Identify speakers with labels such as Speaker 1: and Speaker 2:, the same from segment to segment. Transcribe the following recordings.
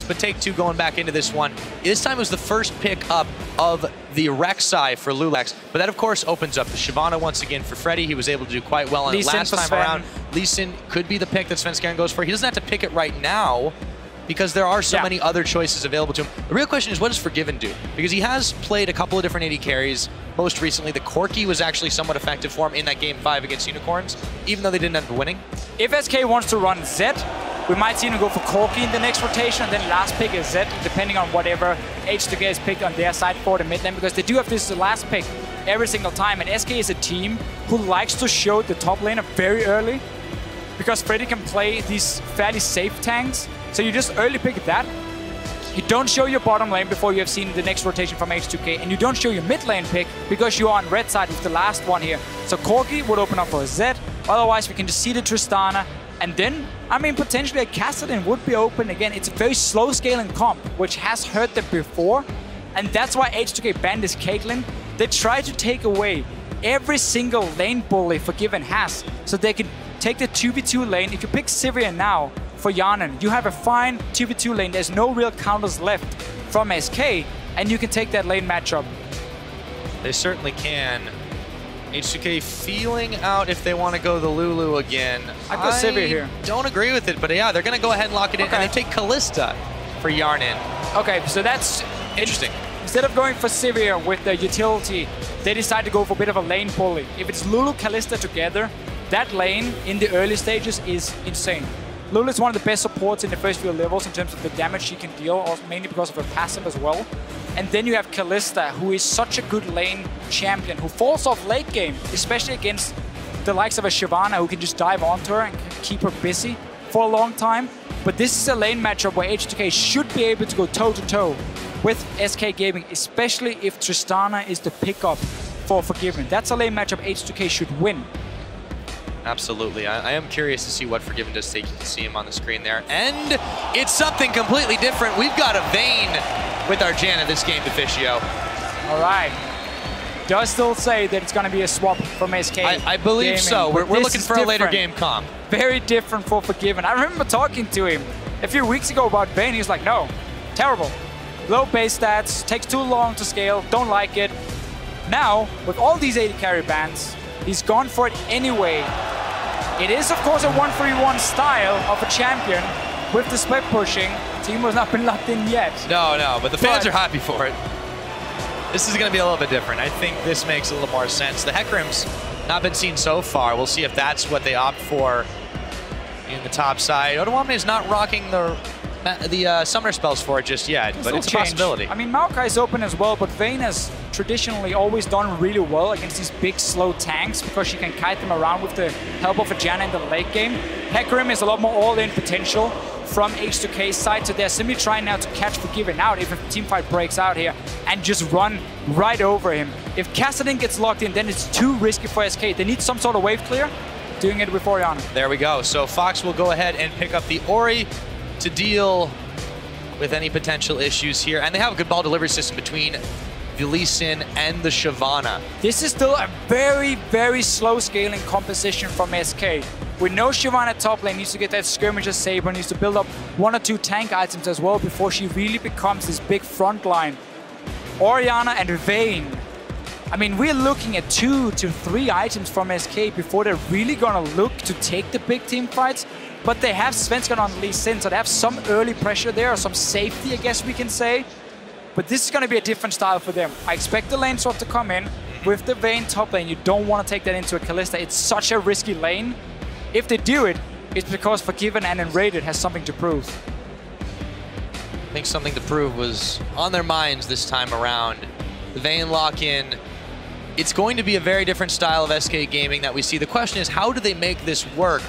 Speaker 1: but take two going back into this one. This time was the first pick up of the Rek'Sai for Lulax, but that of course opens up the Shyvana once again for Freddy. He was able to do quite well on it last time around. Lee Sin could be the pick that Svenskeren goes for. He doesn't have to pick it right now because there are so many other choices available to him. The real question is, what does Forgiven do? Because he has played a couple of different AD carries. Most recently, the Corki was actually somewhat effective for him in that Game 5 against Unicorns, even though they didn't end up winning.
Speaker 2: If SK wants to run Zed, we might see him go for Corki in the next rotation, and then last pick is Zed, depending on whatever H2k is picked on their side for the mid lane, because they do have this last pick every single time, and SK is a team who likes to show the top laner very early, because Freddy can play these fairly safe tanks. So you just early pick that. You don't show your bottom lane before you have seen the next rotation from H2k, and you don't show your mid lane pick because you are on red side with the last one here. So Corki would open up for a Zed. Otherwise, we can just see the Tristana, and then, I mean, potentially a Kassadin would be open again. It's a very slow scaling comp, which has hurt them before, and that's why H2k banned this Caitlyn. They try to take away every single lane bully Forgiven has, so they can take the 2v2 lane. If you pick Sivir now for Yanan, you have a fine 2v2 lane. There's no real counters left from SK, and you can take that lane matchup.
Speaker 1: They certainly can. H2k feeling out if they want to go the Lulu again.
Speaker 2: I'd go Sivir here.
Speaker 1: Don't agree with it, but yeah, they're going to go ahead and lock it in, and they take Kalista for Yarnin.
Speaker 2: Okay, so that's
Speaker 1: interesting.
Speaker 2: Instead of going for Sivir with the utility, they decide to go for a bit of a lane bully. If it's Lulu, Kalista together, that lane in the early stages is insane. Lulu is one of the best supports in the first few levels in terms of the damage she can deal, mainly because of her passive as well. And then you have Kalista, who is such a good lane champion, who falls off late game, especially against the likes of a Shyvana, who can just dive onto her and keep her busy for a long time. But this is a lane matchup where H2k should be able to go toe-to-toe with SK-Gaming, especially if Tristana is the pickup for Forgiven. That's a lane matchup H2k should win.
Speaker 1: Absolutely. I am curious to see what Forgiven does take. You can see him on the screen there. And it's something completely different. We've got a Vayne with our Janna this game, Deficio.
Speaker 2: All right. Does still say that it's going to be a swap from SK.
Speaker 1: I believe Gaming, so. We're looking for a later game comp.
Speaker 2: Very different for Forgiven. I remember talking to him a few weeks ago about Vayne. He was like, no, terrible. Low base stats, takes too long to scale, don't like it. Now, with all these AD carry bans, he's gone for it anyway. It is, of course, a 1-3-1 style of a champion with the split pushing. Team has not been locked in yet.
Speaker 1: No, but the fans are happy for it. This is going to be a little bit different. I think this makes a little more sense. The Hecarim's not been seen so far. We'll see if that's what they opt for in the top side. Odoamne is not rocking the summoner spells for it just yet, but it's a possibility.
Speaker 2: I mean, Maokai is open as well, but Vayne has traditionally always done really well against these big, slow tanks because she can kite them around with the help of a Janna in the late game. Hecarim is a lot more all-in potential from H2k's side, so they're simply trying now to catch Forgiven out if a teamfight breaks out here and just run right over him. If Kassadin gets locked in, then it's too risky for SK. They need some sort of wave clear, doing it with Orianna.
Speaker 1: There we go. So Fox will go ahead and pick up the Ori to deal with any potential issues here. And they have a good ball delivery system between the Lee Sin and the Shyvana.
Speaker 2: This is still a very, very slow scaling composition from SK. We know Shyvana top lane needs to get that Skirmisher Saber, needs to build up 1 or 2 tank items as well before she really becomes this big front line. Orianna and Vayne. I mean, we're looking at 2 to 3 items from SK before they're really gonna look to take the big team fights. But they have Svenskeren on Lee Sin, so they have some early pressure there, or some safety, I guess we can say. But this is going to be a different style for them. I expect the lane swap to come in. With the Vayne top lane, you don't want to take that into a Kalista. It's such a risky lane. If they do it, it's because Forgiven and Enrated has something to prove.
Speaker 1: I think something to prove was on their minds this time around. The Vayne lock-in. It's going to be a very different style of SK-Gaming that we see. The question is, how do they make this work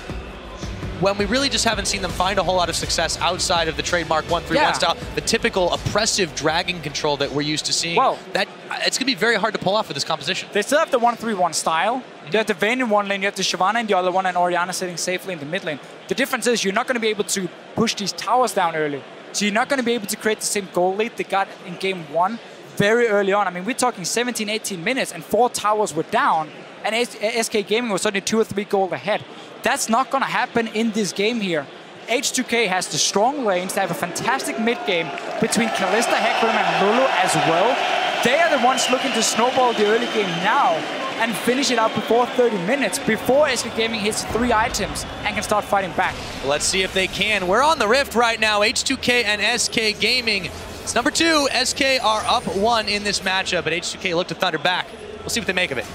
Speaker 1: when we really just haven't seen them find a whole lot of success outside of the trademark 1-3-1 style, the typical oppressive dragon control that we're used to seeing?
Speaker 2: Well,
Speaker 1: that it's going to be very hard to pull off with this composition.
Speaker 2: They still have the 1-3-1 style. You have the Vayne in one lane, you have the Shyvana in the other one, and Orianna sitting safely in the mid lane. The difference is you're not going to be able to push these towers down early. So you're not going to be able to create the same goal lead they got in game 1 very early on. I mean, we're talking 17, 18 minutes, and 4 towers were down, and SK-Gaming was only 2 or 3 goals ahead. That's not going to happen in this game here. H2k has the strong lanes. They have a fantastic mid game between Kalista, Hecarim, and Lulu as well. They are the ones looking to snowball the early game now and finish it out before 30 minutes, before HK-Gaming hits 3 items and can start fighting back.
Speaker 1: Let's see if they can. We're on the Rift right now, H2k and SK-Gaming. It's number 2. SK are up 1 in this matchup, but H2k look to thunder back. We'll see what they make of it.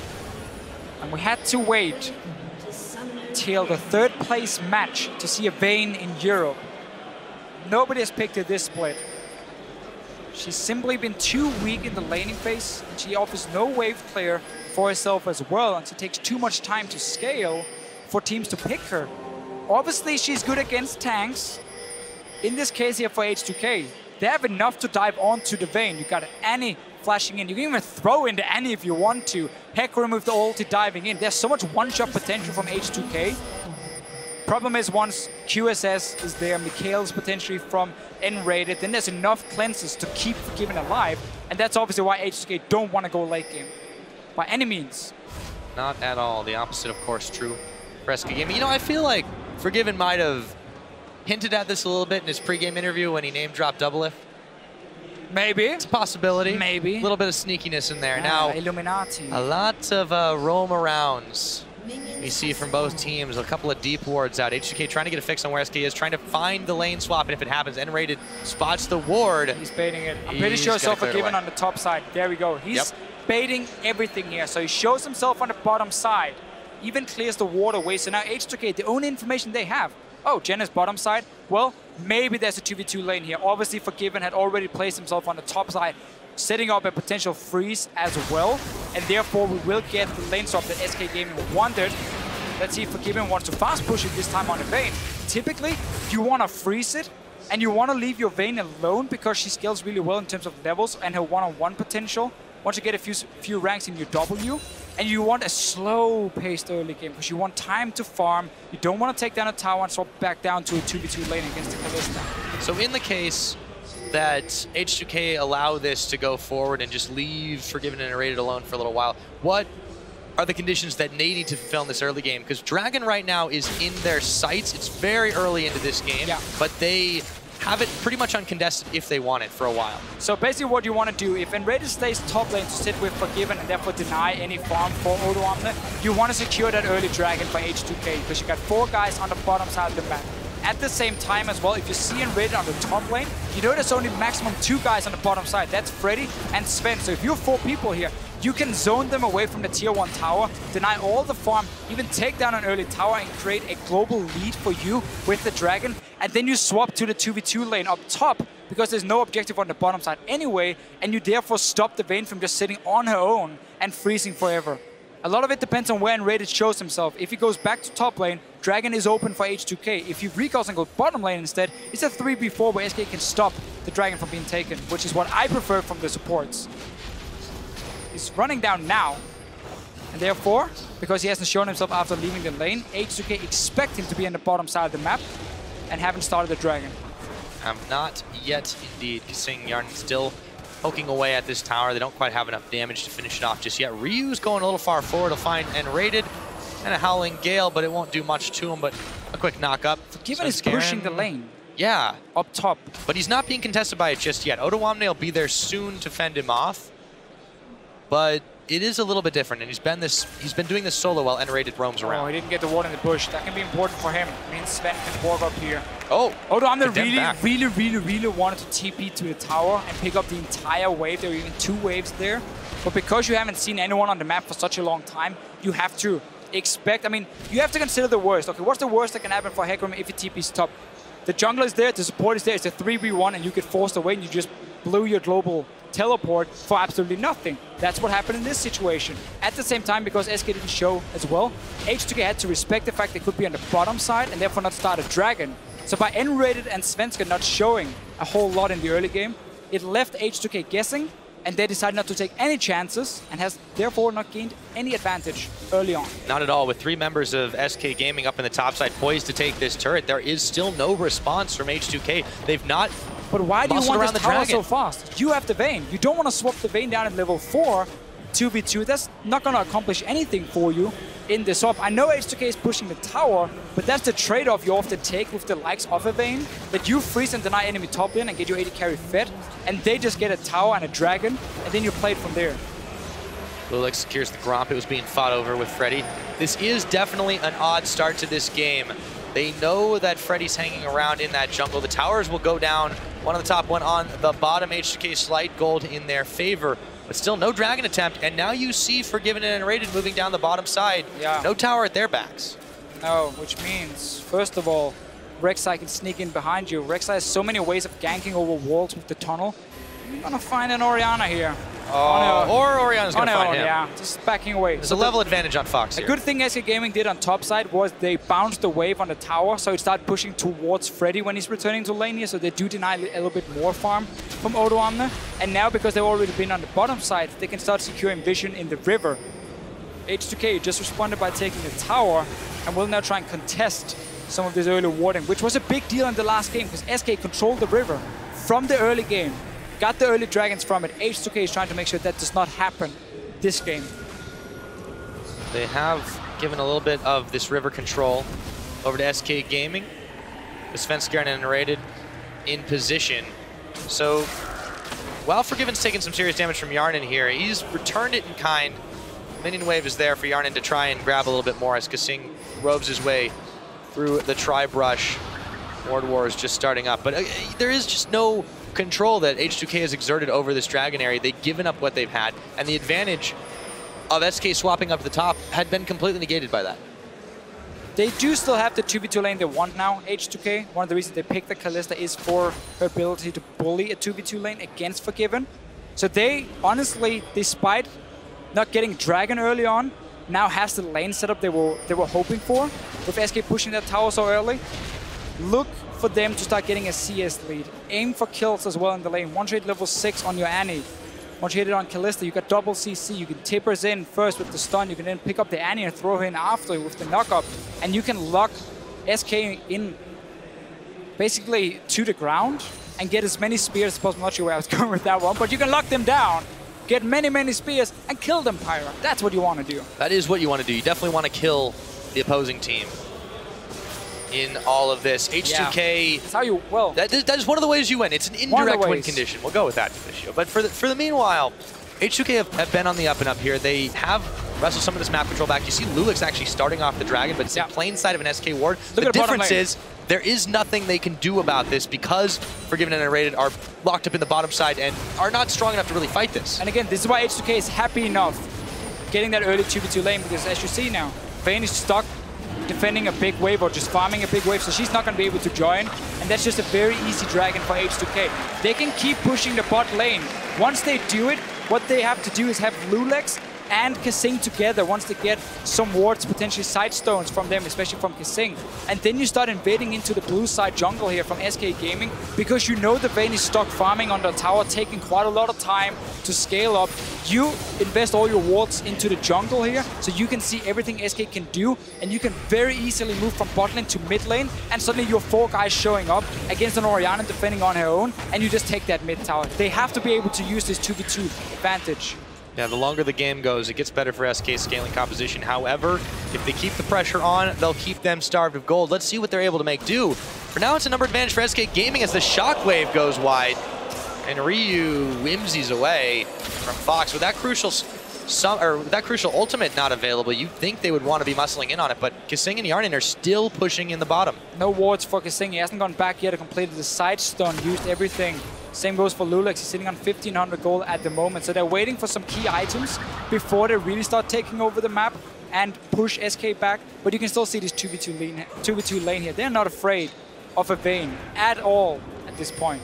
Speaker 2: And we had to wait till the 3rd place match to see a Vayne in Europe. Nobody has picked her this split. She's simply been too weak in the laning phase, and she offers no wave clear for herself as well, and she takes too much time to scale for teams to pick her. Obviously, she's good against tanks. In this case here for H2k, they have enough to dive onto the Vayne. You got Annie flashing in. You can even throw into Annie if you want to. Hecarim with the ulti diving in. There's so much one-shot potential from H2k. Problem is, once QSS is there, Mikhail's potentially from N-rated, then there's enough cleanses to keep Forgiven alive, and that's obviously why H2k don't want to go late game. By any means.
Speaker 1: Not at all. The opposite, of course, true for SK-Gaming. You know, I feel like Forgiven might have hinted at this a little bit in his pregame interview when he name-dropped Doublelift.
Speaker 2: Maybe.
Speaker 1: It's a possibility.
Speaker 2: Maybe.
Speaker 1: A little bit of sneakiness in there.
Speaker 2: Yeah,
Speaker 1: now,
Speaker 2: Illuminati.
Speaker 1: A lot of roam-arounds we see from both teams. A couple of deep wards out. H2k trying to get a fix on where SK is, trying to find the lane swap, and if it happens, N-rated spots the ward.
Speaker 2: He's baiting it. I'm pretty sure so Forgiven on the top side. There we go. He's baiting everything here. So he shows himself on the bottom side. Even clears the ward away. So now H2k, the only information they have, oh, Jenna's bottom side. Well, maybe there's a 2v2 lane here. Obviously, Forgiven had already placed himself on the top side, setting up a potential freeze as well. And therefore, we will get the lane swap that SK-Gaming wanted. Let's see if Forgiven wants to fast push it this time on the Vayne. Typically, you want to freeze it, and you want to leave your Vayne alone because she scales really well in terms of levels and her one-on-one potential. Once you get a few ranks in your W, and you want a slow-paced early game because you want time to farm. You don't want to take down a tower and swap back down to a 2v2 lane against the Kalista.
Speaker 1: So in the case that H2k allow this to go forward and just leave Forgiven and Rated alone for a little while, what are the conditions that they need to fulfill in this early game? Because Dragon right now is in their sights. It's very early into this game, but they have it pretty much uncontested if they want it for a while.
Speaker 2: So basically what you want to do, if Enrated stays top lane to sit with Forgiven and therefore deny any farm for Odoamne, you want to secure that early Dragon by H2k because you got 4 guys on the bottom side of the map. At the same time as well, if you see Enrated on the top lane, you know there's only maximum 2 guys on the bottom side. That's Freddy and Sven. So if you have 4 people here, you can zone them away from the tier 1 tower, deny all the farm, even take down an early tower and create a global lead for you with the Dragon. And then you swap to the 2v2 lane up top because there's no objective on the bottom side anyway, and you therefore stop the Vayne from just sitting on her own and freezing forever. A lot of it depends on where Enrated shows himself. If he goes back to top lane, Dragon is open for H2k. If he recalls and goes bottom lane instead, it's a 3v4 where SK can stop the Dragon from being taken, which is what I prefer from the supports. He's running down now, and therefore, because he hasn't shown himself after leaving the lane, H2k expect him to be on the bottom side of the map and haven't started the Dragon.
Speaker 1: Not yet, indeed. Kasing Yarn still poking away at this tower. They don't quite have enough damage to finish it off just yet. Ryu's going a little far forward to find N-rated and a Howling Gale, but it won't do much to him, but a quick knock up.
Speaker 2: Forgiven is pushing the lane.
Speaker 1: Yeah.
Speaker 2: Up top.
Speaker 1: But he's not being contested by it just yet. Odoamne will be there soon to fend him off. But it is a little bit different, and he's been doing this solo while N-rated roams around.
Speaker 2: Oh, he didn't get the ward in the bush. That can be important for him. Me and Sven can warp up here.
Speaker 1: Oh,
Speaker 2: Odoamne really wanted to TP to the tower and pick up the entire wave. There were even 2 waves there. But because you haven't seen anyone on the map for such a long time, you have to expect, I mean, you have to consider the worst. Okay, what's the worst that can happen for Hecarim if he TP's top? The jungler is there, the support is there, it's a 3v1 and you get forced away and you just blew your global teleport for absolutely nothing. That's what happened in this situation. At the same time, because SK didn't show as well, H2k had to respect the fact they could be on the bottom side and therefore not start a Dragon. So by N-rated and Svenska not showing a whole lot in the early game, it left H2k guessing, and they decided not to take any chances and has therefore not gained any advantage early on.
Speaker 1: Not at all. With 3 members of SK-Gaming up in the top side poised to take this turret, there is still no response from H2k. They've not.
Speaker 2: But why do you want this tower
Speaker 1: Dragon
Speaker 2: so fast? You have the Vayne. You don't want to swap the Vayne down at level 4 2v2, that's not going to accomplish anything for you in the swap. I know H2k is pushing the tower, but that's the trade-off you often take with the likes of a Vayne, that you freeze and deny enemy top lane and get your AD carry fed, and they just get a tower and a dragon, and then you play it from there.
Speaker 1: Lulex secures the Gromp. It was being fought over with Freddy. This is definitely an odd start to this game. They know that Freddy's hanging around in that jungle. The towers will go down, one on the top, one on the bottom. H2k slight gold in their favor, but still no dragon attempt. And now you see Forgiven and Rated moving down the bottom side.
Speaker 2: Yeah.
Speaker 1: No tower at their backs.
Speaker 2: No, which means, first of all, Rek'Sai can sneak in behind you. Rek'Sai has so many ways of ganking over walls with the tunnel. You're gonna find an Orianna here.
Speaker 1: Or Orianna's gonna find him.
Speaker 2: Yeah, just backing away.
Speaker 1: There's a level advantage on Fox here.
Speaker 2: A good thing H2k-Gaming did on top side was they bounced the wave on the tower, so it started pushing towards Freddy when he's returning to lane here, so they do deny a little bit more farm from Odoamne. And now, because they've already been on the bottom side, they can start securing vision in the river. H2k just responded by taking the tower, and will now try and contest some of this early warding, which was a big deal in the last game, because SK controlled the river from the early game. Got the early dragons from it. H2k is trying to make sure that does not happen this game.
Speaker 1: They have given a little bit of this river control over to SK-Gaming. The Svenskjern and Rated in position. So, while Forgiven's taking some serious damage from Yarnan here, he's returned it in kind. Minion wave is there for Yarnan to try and grab a little bit more as Kasing roves his way through the tri-brush. Ward War is just starting up, but there is just no control that H2k has exerted over this dragon area. They've given up what they've had, and the advantage of SK swapping up to the top had been completely negated by that.
Speaker 2: They do still have the 2v2 lane they want now, H2k. One of the reasons they picked the Kalista is for her ability to bully a 2v2 lane against Forgiven. So they, honestly, despite not getting Dragon early on, now has the lane setup they were hoping for, with SK pushing that tower so early. Look for them to start getting a CS lead. Aim for kills as well in the lane. One trade level 6 on your Annie. Once you hit it on Kalista, you got double CC. You can tip her in first with the stun. You can then pick up the Annie and throw her in after with the knock-up. And you can lock SK in basically to the ground and get as many spears as possible. I'm not sure where I was going with that one, but you can lock them down, get many spears, and kill them, Pyra. That's what you want to do.
Speaker 1: That is what you want to do. You definitely want to kill the opposing team in all of this. H2k,
Speaker 2: that's how you, well,
Speaker 1: that is one of the ways you win. It's an indirect win condition. We'll go with that for this show. But for the meanwhile, H2k have been on the up and up here. They have wrestled some of this map control back. You see Lulex actually starting off the dragon, but it's in plain sight of an SK ward. The difference is there is nothing they can do about this because Forgiven and Rated are locked up in the bottom side and are not strong enough to really fight this.
Speaker 2: And again, this is why H2k is happy enough getting that early 2v2 lane, because as you see now, Vayne is stuck defending a big wave or just farming a big wave, so she's not going to be able to join, and that's just a very easy dragon for H2k. They can keep pushing the bot lane. Once they do it, what they have to do is have Lulex and Kasing together once they get some wards, potentially side stones from them, especially from Kasing. And then you start invading into the blue side jungle here from SK-Gaming, because you know the Vayne is stuck farming on the tower, taking quite a lot of time to scale up. You invest all your wards into the jungle here, so you can see everything SK can do, and you can very easily move from bot lane to mid lane, and suddenly your 4 guys showing up against an Orianna defending on her own, and you just take that mid tower. They have to be able to use this 2v2 advantage.
Speaker 1: Yeah, the longer the game goes, it gets better for SK scaling composition. However, if they keep the pressure on, they'll keep them starved of gold. Let's see what they're able to make do. For now, it's a number advantage for SK-Gaming as the shockwave goes wide. And Ryu whimsies away from Fox. With that crucial ultimate not available, you'd think they would want to be muscling in on it, but Kasing and Yarnan are still pushing in the bottom.
Speaker 2: No wards for Kasing. He hasn't gone back yet. He completed the side stun, used everything. Same goes for Lulex. He's sitting on 1,500 gold at the moment. So they're waiting for some key items before they really start taking over the map and push SK back. But you can still see this 2v2 lane here. They're not afraid of a Vayne at all at this point.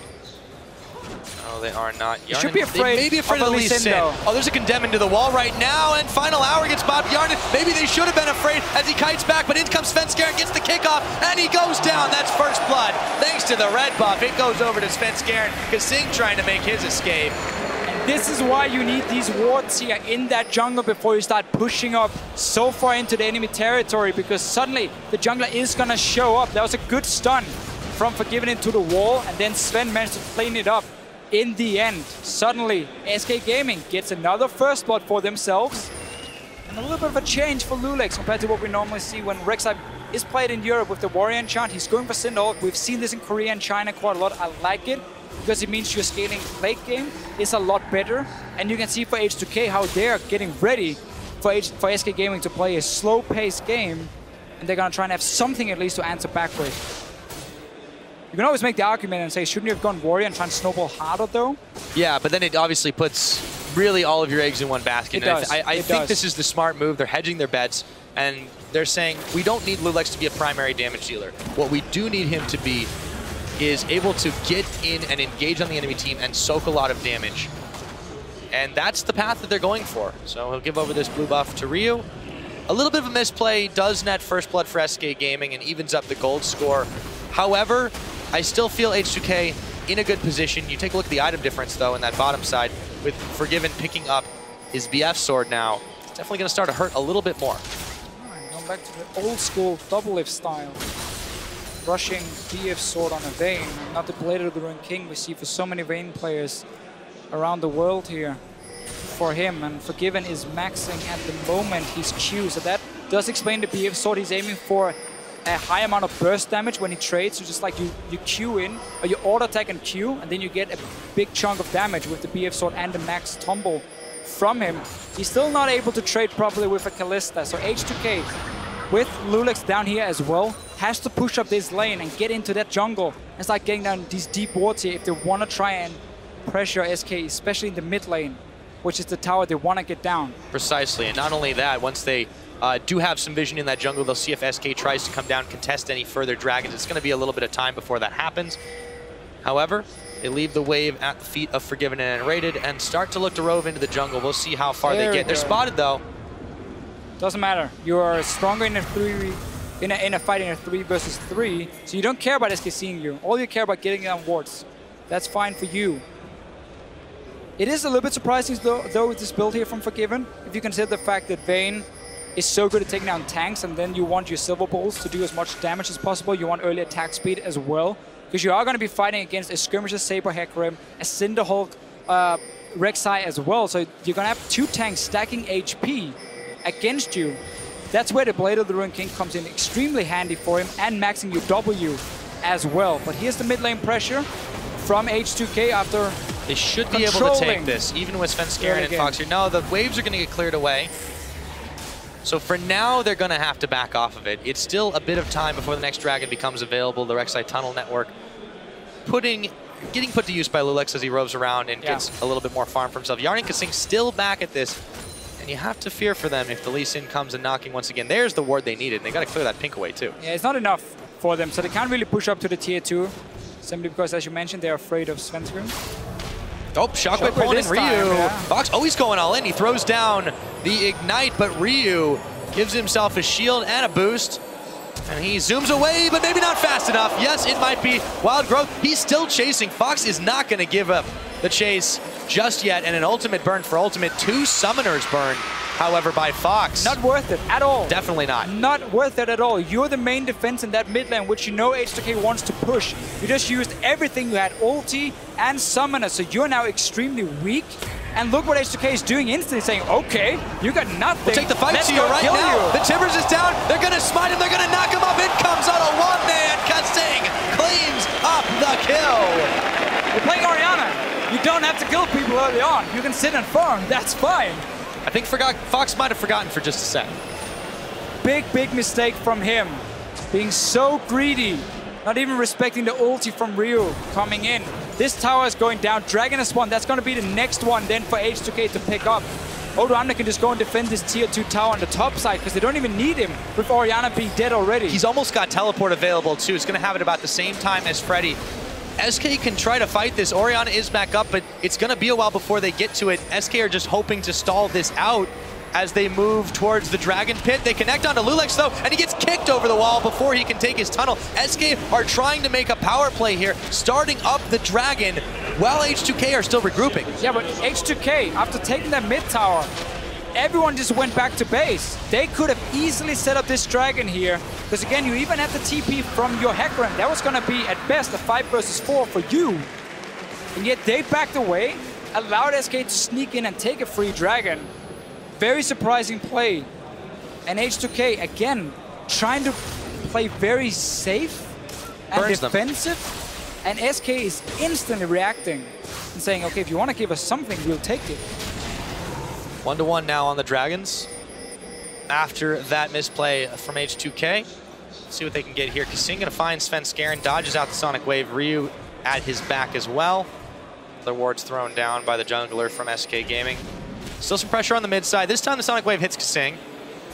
Speaker 1: No, they are not.
Speaker 2: You should be afraid.
Speaker 1: They may be afraid of the Lee Sin. Oh, there's a condemn into the wall right now, and final hour gets Bob Yarnan. Maybe they should have been afraid as he kites back, but in comes Svenskjern, gets the kickoff, and he goes down. That's first blood. Thanks to the red buff, it goes over to Svenskjern. Kasing trying to make his escape.
Speaker 2: And this is why you need these wards here in that jungle before you start pushing up so far into the enemy territory, because suddenly the jungler is going to show up. That was a good stun from Forgiven into the wall, and then Sven managed to clean it up. in the end, suddenly HK-Gaming gets another first blood for themselves. And a little bit of a change for Lulex compared to what we normally see when Rek'Sai is played in Europe with the Warrior enchant. He's going for Syndahawk. We've seen this in Korea and China quite a lot. I like it because it means your scaling late game is a lot better. And you can see for H2k how they're getting ready for HK-Gaming to play a slow-paced game. And they're going to try and have something at least to answer back with. You can always make the argument and say, shouldn't you have gone Warrior and try and snowball harder, though?
Speaker 1: Yeah, but then it obviously puts really all of your eggs in one basket. I think this is the smart move. They're hedging their bets, and they're saying, we don't need Lulex to be a primary damage dealer. What we do need him to be is able to get in and engage on the enemy team and soak a lot of damage. And that's the path that they're going for. So he'll give over this blue buff to Ryu. A little bit of a misplay, does net first blood for SK-Gaming and evens up the gold score. However, I still feel H2k in a good position. You take a look at the item difference, though, in that bottom side, with Forgiven picking up his BF sword now. It's definitely going to start to hurt a little bit more.
Speaker 2: Right, going back to the old school double lift style. Rushing BF sword on a Vayne, not the Blade of the Ruined King we see for so many Vayne players around the world here for him. And Forgiven is maxing at the moment his Q, so that does explain the BF sword. He's aiming for a high amount of burst damage when he trades. So just like you Q in, or you auto attack and Q, and then you get a big chunk of damage with the BF sword and the max tumble from him. He's still not able to trade properly with a Kalista. So H2k, with Lulex down here as well, has to push up this lane and get into that jungle and start getting down these deep wards here if they want to try and pressure SK, especially in the mid lane, which is the tower they want to get down.
Speaker 1: Precisely, and not only that, once they do have some vision in that jungle, they'll see if SK tries to come down, contest any further dragons. It's going to be a little bit of time before that happens. However, they leave the wave at the feet of Forgiven and Rated and start to look to rove into the jungle. We'll see how far they get. They're spotted, though.
Speaker 2: Doesn't matter. You are stronger in a fight in a 3 versus 3, so you don't care about SK seeing you. All you care about getting down wards. That's fine for you. It is a little bit surprising, though, with this build here from Forgiven, if you consider the fact that Vayne is so good at taking down tanks, and then you want your Silver Bulls to do as much damage as possible. You want early attack speed as well, because you are going to be fighting against a Skirmisher Saber Hecarim, a Cinderhulk Rek'Sai as well. So you're going to have 2 tanks stacking HP against you. That's where the Blade of the Ruined King comes in extremely handy for him, and maxing your W as well. But here's the mid lane pressure from H2k after
Speaker 1: they should be able to take this, even with Svenskeren and Fox here. No, the waves are going to get cleared away. So for now, they're going to have to back off of it. It's still a bit of time before the next dragon becomes available. The Rek'Sai Tunnel Network getting put to use by Lulex as he roves around and gets a little bit more farm for himself. Yarn and Kasing still back at this, and you have to fear for them if the Lee Sin comes and knocking once again. There's the ward they needed, and they got to clear that pink away too. Yeah,
Speaker 2: it's not enough for them, so they can't really push up to the tier 2, simply because, as you mentioned, they're afraid of Svenskeren.
Speaker 1: Oh, Shockwave pulling in Ryu. Fox, he's going all in. He throws down the Ignite, but Ryu gives himself a shield and a boost. And he zooms away, but maybe not fast enough. Yes, it might be Wild Growth. He's still chasing. Fox is not going to give up the chase just yet. And an ultimate burn for ultimate. 2 summoners burn, however, by Fox.
Speaker 2: Not worth it at all.
Speaker 1: Definitely not.
Speaker 2: Not worth it at all. You're the main defense in that mid lane, which you know H2k wants to push. You just used everything. You had ulti and summoner, so you're now extremely weak. And look what H2k is doing instantly, saying, okay, you got nothing.
Speaker 1: We'll take the fight to you right now. The Timbers is down. They're going to smite him. They're going to knock him up. It comes on a one-man. Kasing cleans up the kill.
Speaker 2: You're playing Orianna. You don't have to kill people early on. You can sit and farm. That's fine.
Speaker 1: I think Fox might have forgotten for just a sec.
Speaker 2: Big mistake from him. Being so greedy. Not even respecting the ulti from Ryu coming in. This tower is going down. Dragon has spawned. That's going to be the next one then for H2k to pick up. Orianna can just go and defend this tier 2 tower on the top side because they don't even need him with Orianna being dead already.
Speaker 1: He's almost got teleport available too. It's going to have it about the same time as Freddy. SK can try to fight this. Orianna is back up, but it's going to be a while before they get to it. SK are just hoping to stall this out as they move towards the Dragon Pit. They connect onto Lulex though, and he gets kicked over the wall before he can take his tunnel. SK are trying to make a power play here, starting up the Dragon while H2k are still regrouping.
Speaker 2: Yeah, but H2k, after taking that mid tower, everyone just went back to base. They could have easily set up this Dragon here, because again, you even have the TP from your Hecarim. That was going to be, at best, a 5 versus 4 for you. And yet they backed away, allowed SK to sneak in and take a free dragon. Very surprising play. And H2k, again, trying to play very safe and defensive. And SK is instantly reacting and saying, okay, if you want to give us something, we'll take it.
Speaker 1: 1-1 now on the Dragons. After that misplay from H2k. See what they can get here. Kasing gonna find Svenskeren, dodges out the Sonic Wave. Ryu at his back as well. Other wards thrown down by the jungler from SK-Gaming. Still some pressure on the mid side. This time the Sonic Wave hits Kasing.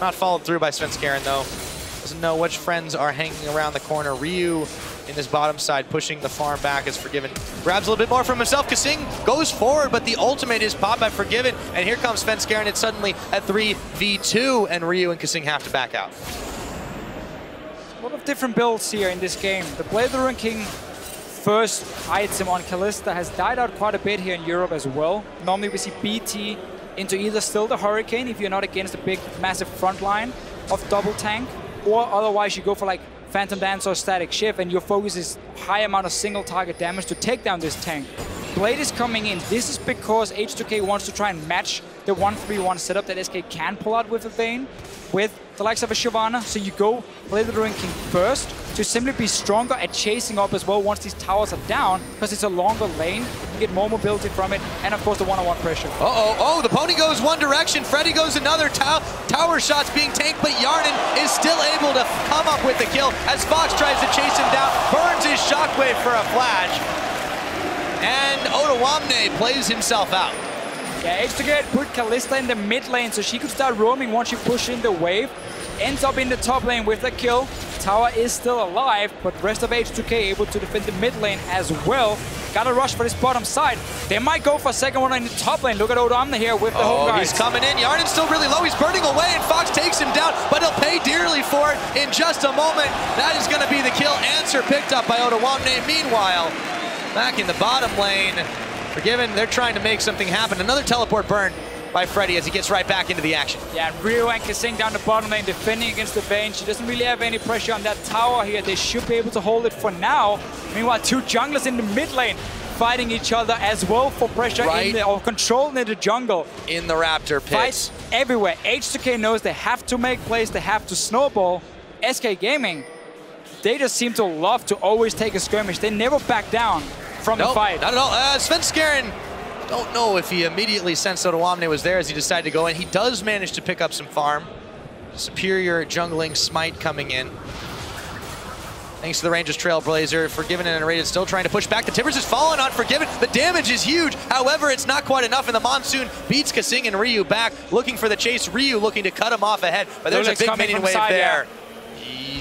Speaker 1: Not followed through by Svenskeren though. Doesn't know which friends are hanging around the corner. Ryu in this bottom side pushing the farm back as Forgiven grabs a little bit more from himself. Kasing goes forward, but the ultimate is popped by Forgiven. And here comes Svenskeren. It's suddenly a 3v2 and Ryu and Kasing have to back out.
Speaker 2: A lot of different builds here in this game. The Blade of the Ruined King first item on Kalista has died out quite a bit here in Europe as well. Normally we see BT into either still the Hurricane if you're not against a big massive front line of double tank, or otherwise you go for like Phantom Dance or Static Shift and your focus is high amount of single target damage to take down this tank. Blade is coming in. This is because H2k wants to try and match the 1-3-1 setup that SK can pull out with a Vayne, with the likes of a Shyvana. So you go Blade of the Ruined King first to simply be stronger at chasing up as well once these towers are down, because it's a longer lane. You get more mobility from it, and of course the one-on-one pressure.
Speaker 1: Oh, the pony goes one direction, Freddy goes another, tower shots being tanked, but Yarnan is still able to come up with the kill as Fox tries to chase him down, burns his shockwave for a flash, and Otawamne plays himself out.
Speaker 2: Yeah, H2k put Kalista in the mid lane so she could start roaming once you push in the wave. Ends up in the top lane with the kill. Tower is still alive, but rest of H2k able to defend the mid lane as well. Gotta rush for this bottom side. They might go for a second one in the top lane. Look at Otawamne here with the home guys.
Speaker 1: He's coming in. Yarnan's still really low. He's burning away, and Fox takes him down, but he'll pay dearly for it in just a moment. That is going to be the kill. Answer picked up by Otawamne. Meanwhile, back in the bottom lane, Forgiven, they're trying to make something happen. Another teleport burn by Freddy as he gets right back into the action.
Speaker 2: Yeah, Ryu and Kasing down the bottom lane defending against the Vayne. She doesn't really have any pressure on that tower here. They should be able to hold it for now. Meanwhile, two junglers in the mid lane fighting each other as well for pressure or control in the jungle.
Speaker 1: In the Raptor pits.
Speaker 2: Fights everywhere. H2k knows they have to make plays, they have to snowball. SK-Gaming, they just seem to love to always take a skirmish. They never back down from the fight.
Speaker 1: Not at all. Svenskeren, don't know if he immediately sensed Otawamne was there as he decided to go in. He does manage to pick up some farm. Superior jungling smite coming in. Thanks to the Rangers Trailblazer. Forgiven and Rated still trying to push back. The Timbers is falling on Forgiven. The damage is huge. However, it's not quite enough, and the Monsoon beats Kasing and Ryu back, looking for the chase. Ryu looking to cut him off ahead, but there's a big minion wave there.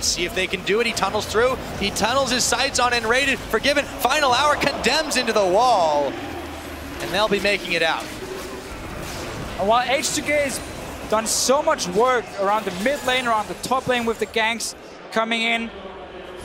Speaker 1: See if they can do it. He tunnels through. He tunnels his sights on Enrated. Forgiven. Final hour condemns into the wall. And they'll be making it out.
Speaker 2: And while H2k has done so much work around the mid lane, around the top lane with the ganks coming in,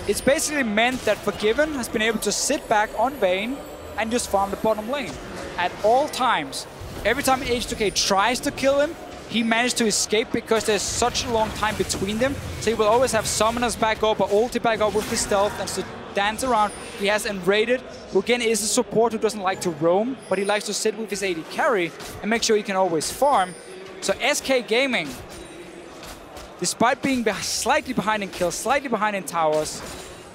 Speaker 2: it's basically meant that Forgiven has been able to sit back on Vayne and just farm the bottom lane at all times. Every time H2k tries to kill him, he managed to escape because there's such a long time between them. So he will always have summoners back up or ulti back up with his stealth and to dance around. He has Enrated, who again is a support who doesn't like to roam, but he likes to sit with his AD carry and make sure he can always farm. So SK-Gaming, despite being slightly behind in kills, slightly behind in towers,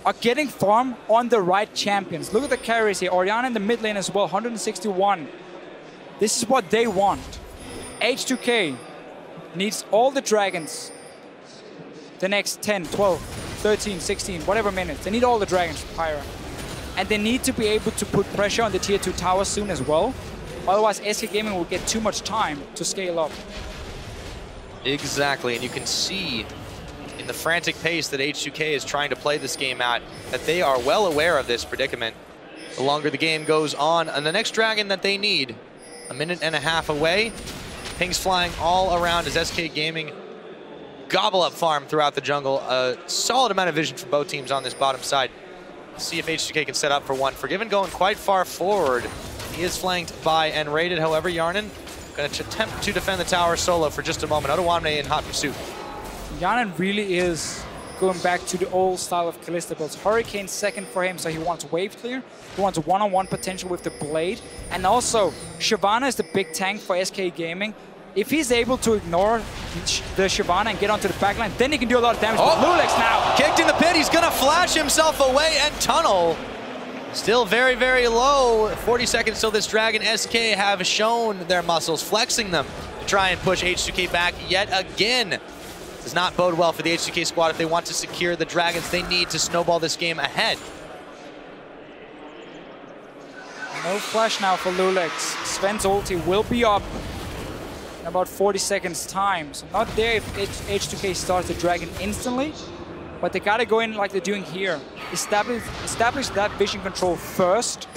Speaker 2: are getting farm on the right champions. Look at the carries here. Orianna in the mid lane as well, 161. This is what they want. H2k needs all the dragons the next 10, 12, 13, 16, whatever minutes. They need all the dragons from Pyra. And they need to be able to put pressure on the tier 2 towers soon as well. Otherwise, SK-Gaming will get too much time to scale up.
Speaker 1: Exactly, and you can see in the frantic pace that H2k is trying to play this game out that they are well aware of this predicament. The longer the game goes on, and the next dragon that they need, a minute and a half away. Pings flying all around as SK-Gaming gobble up farm throughout the jungle. A solid amount of vision from both teams on this bottom side. See if H2k can set up for one. Forgiven going quite far forward. He is flanked by Enrated, however, Yarnan going to attempt to defend the tower solo for just a moment. Otawamne in hot pursuit.
Speaker 2: Yarnan really is going back to the old style of Kalista builds. Hurricane second for him, so he wants wave clear. He wants one-on-one potential with the blade. And also, Shyvana is the big tank for HK-Gaming. If he's able to ignore the Shyvana and get onto the backline, then he can do a lot of damage.
Speaker 1: Oh,
Speaker 2: Lulex now.
Speaker 1: Kicked in the pit. He's going to flash himself away and tunnel. Still very, very low. 40 seconds till this Dragon. SK have shown their muscles, flexing them to try and push H2k back yet again. Does not bode well for the H2k squad. If they want to secure the Dragons, they need to snowball this game ahead.
Speaker 2: No flash now for Lulex. Sven's ulti will be up in about 40 seconds time. So not there if H2k starts the Dragon instantly, but they gotta go in like they're doing here. Establish that vision control first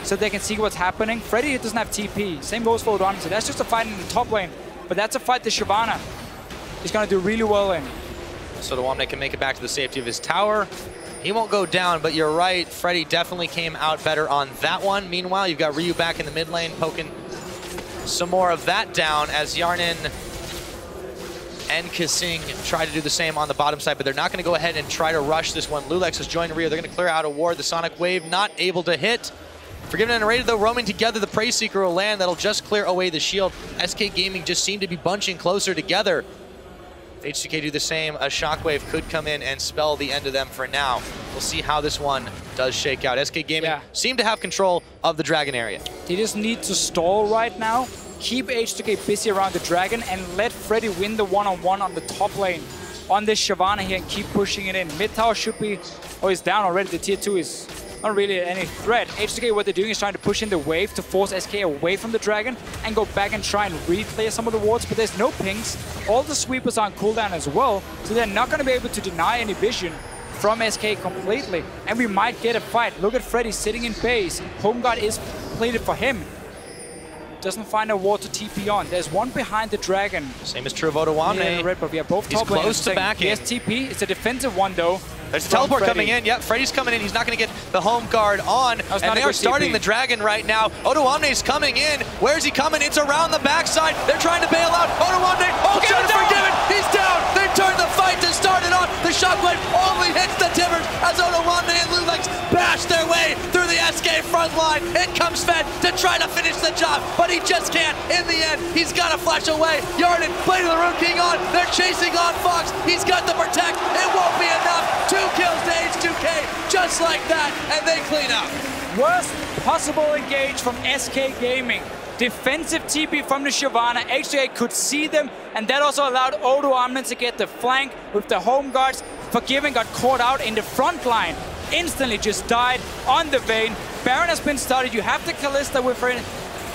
Speaker 2: so they can see what's happening. Freddy doesn't have TP. Same goes for Odon. So that's just a fight in the top lane, but that's a fight that Shyvana is gonna do really well in.
Speaker 1: So the Womne can make it back to the safety of his tower. He won't go down, but you're right. Freddy definitely came out better on that one. Meanwhile, you've got Ryu back in the mid lane, poking some more of that down as Yarnin and Kasing try to do the same on the bottom side, but they're not going to go ahead and try to rush this one. Lulex has joined Ryu. They're going to clear out a ward. The Sonic Wave not able to hit. Forgiven and Rated, though, roaming together. The Prey Seeker will land. That'll just clear away the shield. SK-Gaming just seem to be bunching closer together. If H2k do the same, a Shockwave could come in and spell the end of them for now. We'll see how this one does shake out. SK-Gaming seem to have control of the Dragon area.
Speaker 2: They just need to stall right now, keep H2k busy around the Dragon, and let Freddy win the one-on-one on the top lane on this Shyvana here and keep pushing it in. Mid tower should be, oh, he's down already. The tier 2 is not really any threat. H2k, what they're doing is trying to push in the wave to force SK away from the Dragon and go back and try and reclear some of the wards, but there's no pings. All the sweepers are on cooldown as well, so they're not going to be able to deny any vision from SK completely. And we might get a fight. Look at Freddy sitting in base. Home guard is plated for him. Doesn't find a ward to TP on. There's one behind the Dragon.
Speaker 1: Same is true of Odawamne.
Speaker 2: Yeah, red buff. Yeah, both
Speaker 1: He's
Speaker 2: top
Speaker 1: close to back in.
Speaker 2: Yes, TP. It's a defensive one though.
Speaker 1: There's a teleport coming in. Yep, Freddy's coming in. He's not going to get the home guard on. And they are starting the Dragon right now. Odawamne's coming in. Where's he coming? It's around the backside. They're trying to bail out. Odawamne, oh, Forgiven. He's down. They've turned the fight to start it off. The Shockwave only hits the timbers as Odawamne and Lulex bash their way through the SK front line. In comes Sven to try to finish the job, but he just can't. In the end, he's got to flash away. Yarnin, Blade of the Rune King on. They're chasing on Fox. He's got the protect. It won't be enough. 2 kills to H2k, just like that, and they clean up.
Speaker 2: Worst possible engage from SK-Gaming. Defensive TP from the Shyvana. H2k could see them, and that also allowed Odawamne to get the flank with the home guards. Forgiven got caught out in the front line. Instantly just died on the Vayne. Baron has been started. You have the Kalista with her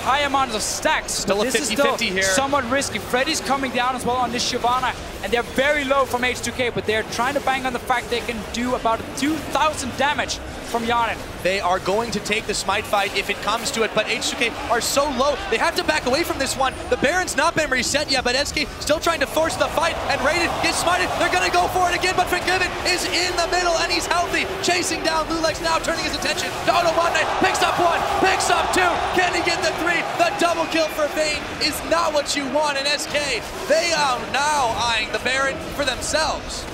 Speaker 2: high amounts of stacks.
Speaker 1: Still a 50-50 here.
Speaker 2: Somewhat risky. Freddy's coming down as well on this Shyvana, and they're very low from H2k, but they're trying to bang on the fact they can do about 2,000 damage from Yarnin.
Speaker 1: They are going to take the smite fight if it comes to it, but H2k are so low, they have to back away from this one. The Baron's not been reset yet, but SK still trying to force the fight, and Rated gets smited. They're going to go for it again, but Forgiven is in the middle, and he's healthy. Chasing down Lulex now, turning his attention to Odawamne. Picks up 1, picks up 2. Can he get the 3? The double kill for Vayne is not what you want in SK. They are now eyeing the Baron for themselves.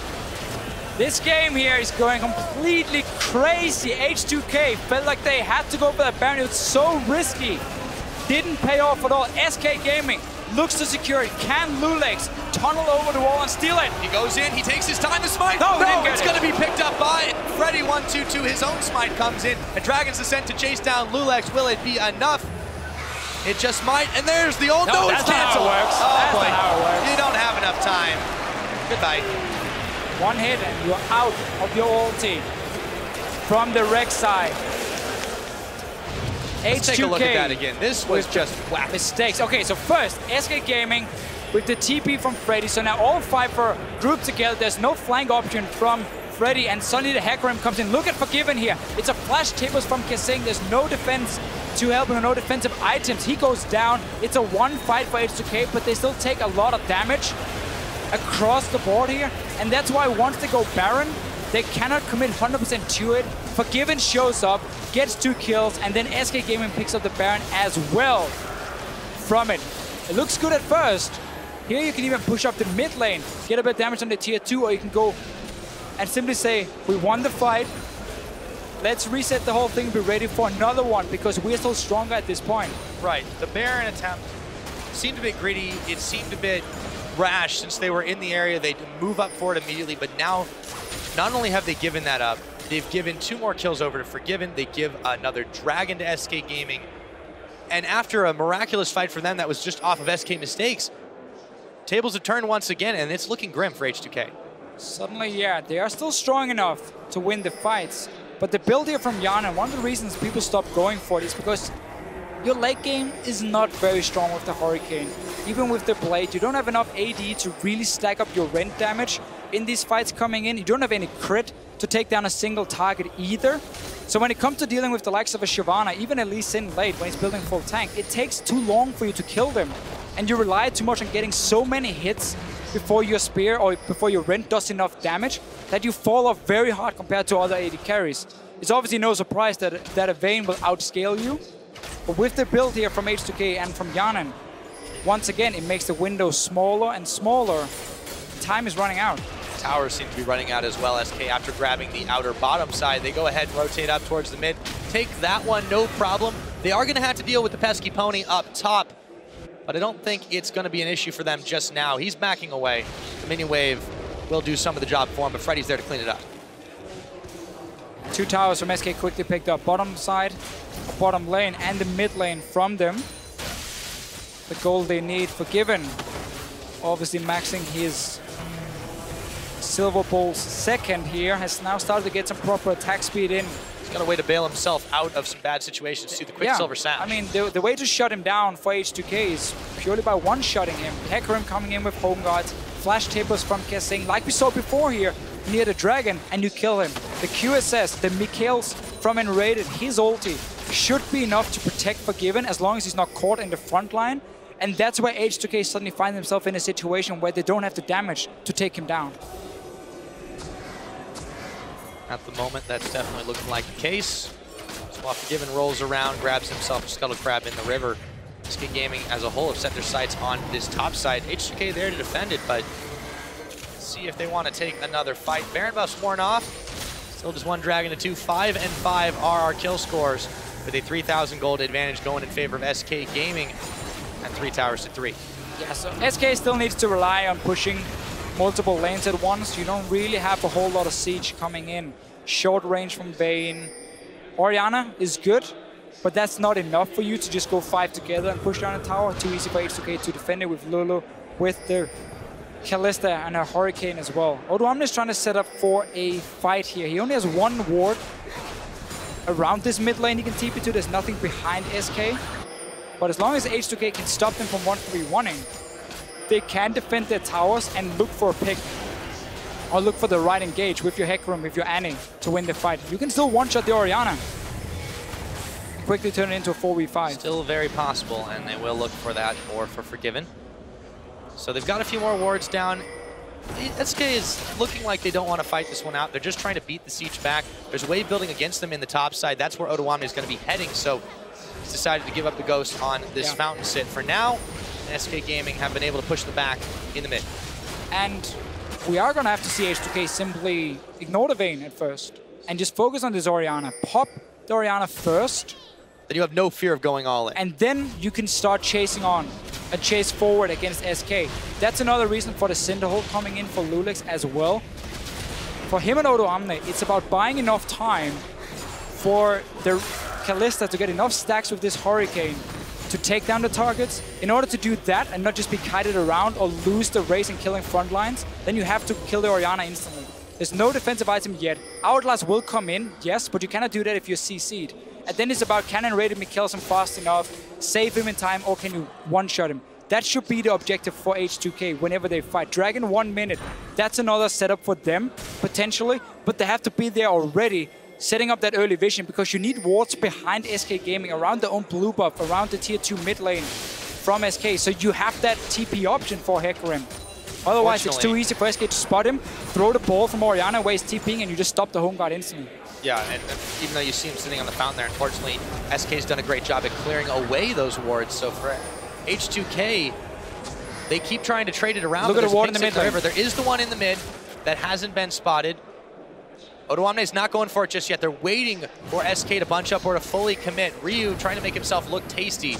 Speaker 2: This game here is going completely crazy. H2k felt like they had to go for that Baron. It was so risky. Didn't pay off at all. SK-Gaming looks to secure it. Can Lulex tunnel over the wall and steal it?
Speaker 1: He goes in, he takes his time to smite.
Speaker 2: No,
Speaker 1: it's going to be picked up by Freddy. 1-2-2, his own smite comes in. And Dragon's Descent to chase down Lulex. Will it be enough? It just might, and there's the old
Speaker 2: no, it's canceled.
Speaker 1: Oh boy,
Speaker 2: how it works.
Speaker 1: You don't have enough time. Goodbye.
Speaker 2: One hit and you're out of your ulti from the Rex side.
Speaker 1: Let's take a look at that again. This was just whack.
Speaker 2: Mistakes. Okay, so first, SK-Gaming with the TP from Freddy. So now all 5 are grouped together. There's no flank option from Freddy, and suddenly the Hecarim comes in. Look at Forgiven here. It's a flash tables from Kasing. There's no defense to help him, no defensive items. He goes down. It's a 1 fight for H2k, but they still take a lot of damage across the board here. And that's why once they go Baron, they cannot commit 100% to it. Forgiven shows up, gets 2 kills, and then SK-Gaming picks up the Baron as well from it. It looks good at first. Here you can even push up the mid lane, get a bit of damage on the tier 2, or you can go and simply say, we won the fight. Let's reset the whole thing, be ready for another one, because we're so stronger at this point.
Speaker 1: Right. The Baron attempt seemed a bit greedy. It seemed a bit rash since they were in the area. They move up for it immediately, but now not only have they given that up, they've given 2 more kills over to Forgiven. They give another Dragon to SK-Gaming. And after a miraculous fight for them that was just off of SK mistakes, tables have turned once again, and it's looking grim for H2k.
Speaker 2: Suddenly, yeah, they are still strong enough to win the fights. But the build here from Yana, one of the reasons people stop going for it is because your late game is not very strong with the Hurricane. Even with the Blade, you don't have enough AD to really stack up your rend damage in these fights coming in. You don't have any crit to take down a single target either. So when it comes to dealing with the likes of a Shyvana, even at Lee Sin late when he's building full tank, it takes too long for you to kill them. And you rely too much on getting so many hits before your spear or before your rend does enough damage that you fall off very hard compared to other AD carries. It's obviously no surprise that a Vayne will outscale you. But with the build here from H2k and from Yanan, once again, it makes the window smaller and smaller. Time is running out.
Speaker 1: Towers seem to be running out as well. SK, after grabbing the outer bottom side, they go ahead and rotate up towards the mid. Take that one, no problem. They are going to have to deal with the pesky pony up top, but I don't think it's going to be an issue for them just now. He's backing away. The minion wave will do some of the job for him, but Freddy's there to clean it up.
Speaker 2: 2 towers from SK quickly picked up. Bottom side, bottom lane, and the mid lane from them. The goal they need. Forgiven, obviously maxing his Silver Bull's second here, has now started to get some proper attack speed in.
Speaker 1: He's got a way to bail himself out of some bad situations too. The quick silver sash.
Speaker 2: I mean, the way to shut him down for H2k is purely by one-shotting him. Hecarim coming in with Home Guards, flash tapers from Kessing, like we saw before here near the Dragon, and you kill him. The QSS, the Mikhails from Enrated, his ulti should be enough to protect Forgiven as long as he's not caught in the front line. And that's where H2k suddenly find themselves in a situation where they don't have the damage to take him down.
Speaker 1: At the moment, that's definitely looking like the case. So while Forgiven rolls around, grabs himself a Scuttle Crab in the river, SK-Gaming as a whole have set their sights on this top side. H2k there to defend it, but let's see if they want to take another fight. Baron buff's worn off. Still just 1 Dragon to 2. 5 and 5 are our kill scores, with a 3,000 gold advantage going in favor of SK-Gaming, and 3 towers to 3.
Speaker 2: Yeah, so SK still needs to rely on pushing multiple lanes at once. You don't really have a whole lot of siege coming in. Short range from Vayne. Orianna is good, but that's not enough for you to just go 5 together and push down a tower. Too easy for H2k to defend it with Lulu, with the Kalista and a Hurricane as well. Odoamne is trying to set up for a fight here. He only has 1 ward around this mid lane he can TP to. There's nothing behind SK. But as long as H2k can stop them from 1v1ing, they can defend their towers and look for a pick. Or look for the right engage with your Hecarim, with your Annie to win the fight. You can still one-shot the Orianna. Quickly turn it into a 4v5.
Speaker 1: Still very possible, and they will look for that or for Forgiven. So they've got a few more wards down. SK is looking like they don't want to fight this one out. They're just trying to beat the siege back. There's a wave building against them in the top side. That's where Odoamne is going to be heading. So he's decided to give up the ghost on this fountain sit for now. And SK-Gaming have been able to push the back in the mid.
Speaker 2: And we are going to have to see H2k simply ignore the Vayne at first and just focus on this Orianna. Pop the Orianna first.
Speaker 1: Then you have no fear of going all in.
Speaker 2: And then you can start chasing on and chase forward against SK. That's another reason for the Cinderhold coming in for Lulix as well. For him and Odoamne, it's about buying enough time for the Kalista to get enough stacks with this Hurricane to take down the targets. In order to do that and not just be kited around or lose the race and killing front lines, then you have to kill the Orianna instantly. There's no defensive item yet. Hourglass will come in, yes, but you cannot do that if you're CC'd. And then it's about, can Enrated kill him fast enough, save him in time, or can you one-shot him? That should be the objective for H2k whenever they fight. Dragon 1 minute, that's another setup for them, potentially, but they have to be there already, setting up that early vision, because you need wards behind SK-Gaming, around their own blue buff, around the tier 2 mid lane from SK, so you have that TP option for Hecarim. Otherwise, it's too easy for SK to spot him, throw the ball from Orianna where he's TPing, and you just stop the home guard instantly.
Speaker 1: Yeah, and even though you see him sitting on the fountain there, unfortunately, SK's done a great job at clearing away those wards. So for H2k, they keep trying to trade it around.
Speaker 2: Look at the ward in the mid lane.
Speaker 1: There is the one in the mid that hasn't been spotted. Odoamne's not going for it just yet. They're waiting for SK to bunch up or to fully commit. Ryu trying to make himself look tasty.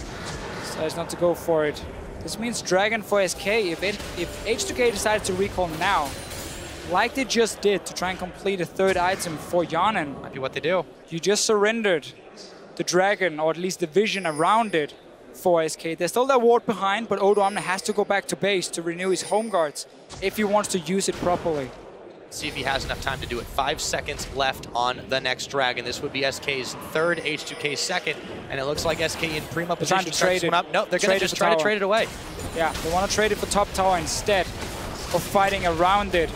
Speaker 2: Decides not to go for it. This means Dragon for SK. If H2k decides to recall now, like they just did to try and complete a third item for Yanin,
Speaker 1: Might be what they do.
Speaker 2: you just surrendered the Dragon, or at least the vision around it, for SK. There's still that ward behind, but Odoamne has to go back to base to renew his home guards if he wants to use it properly.
Speaker 1: See if he has enough time to do it. 5 seconds left on the next Dragon. This would be SK's third, H2K's second, and it looks like SK in prima position to trade it. Up. No, they're going to just try to trade it away.
Speaker 2: Yeah, they want to trade it for top tower instead of fighting around it.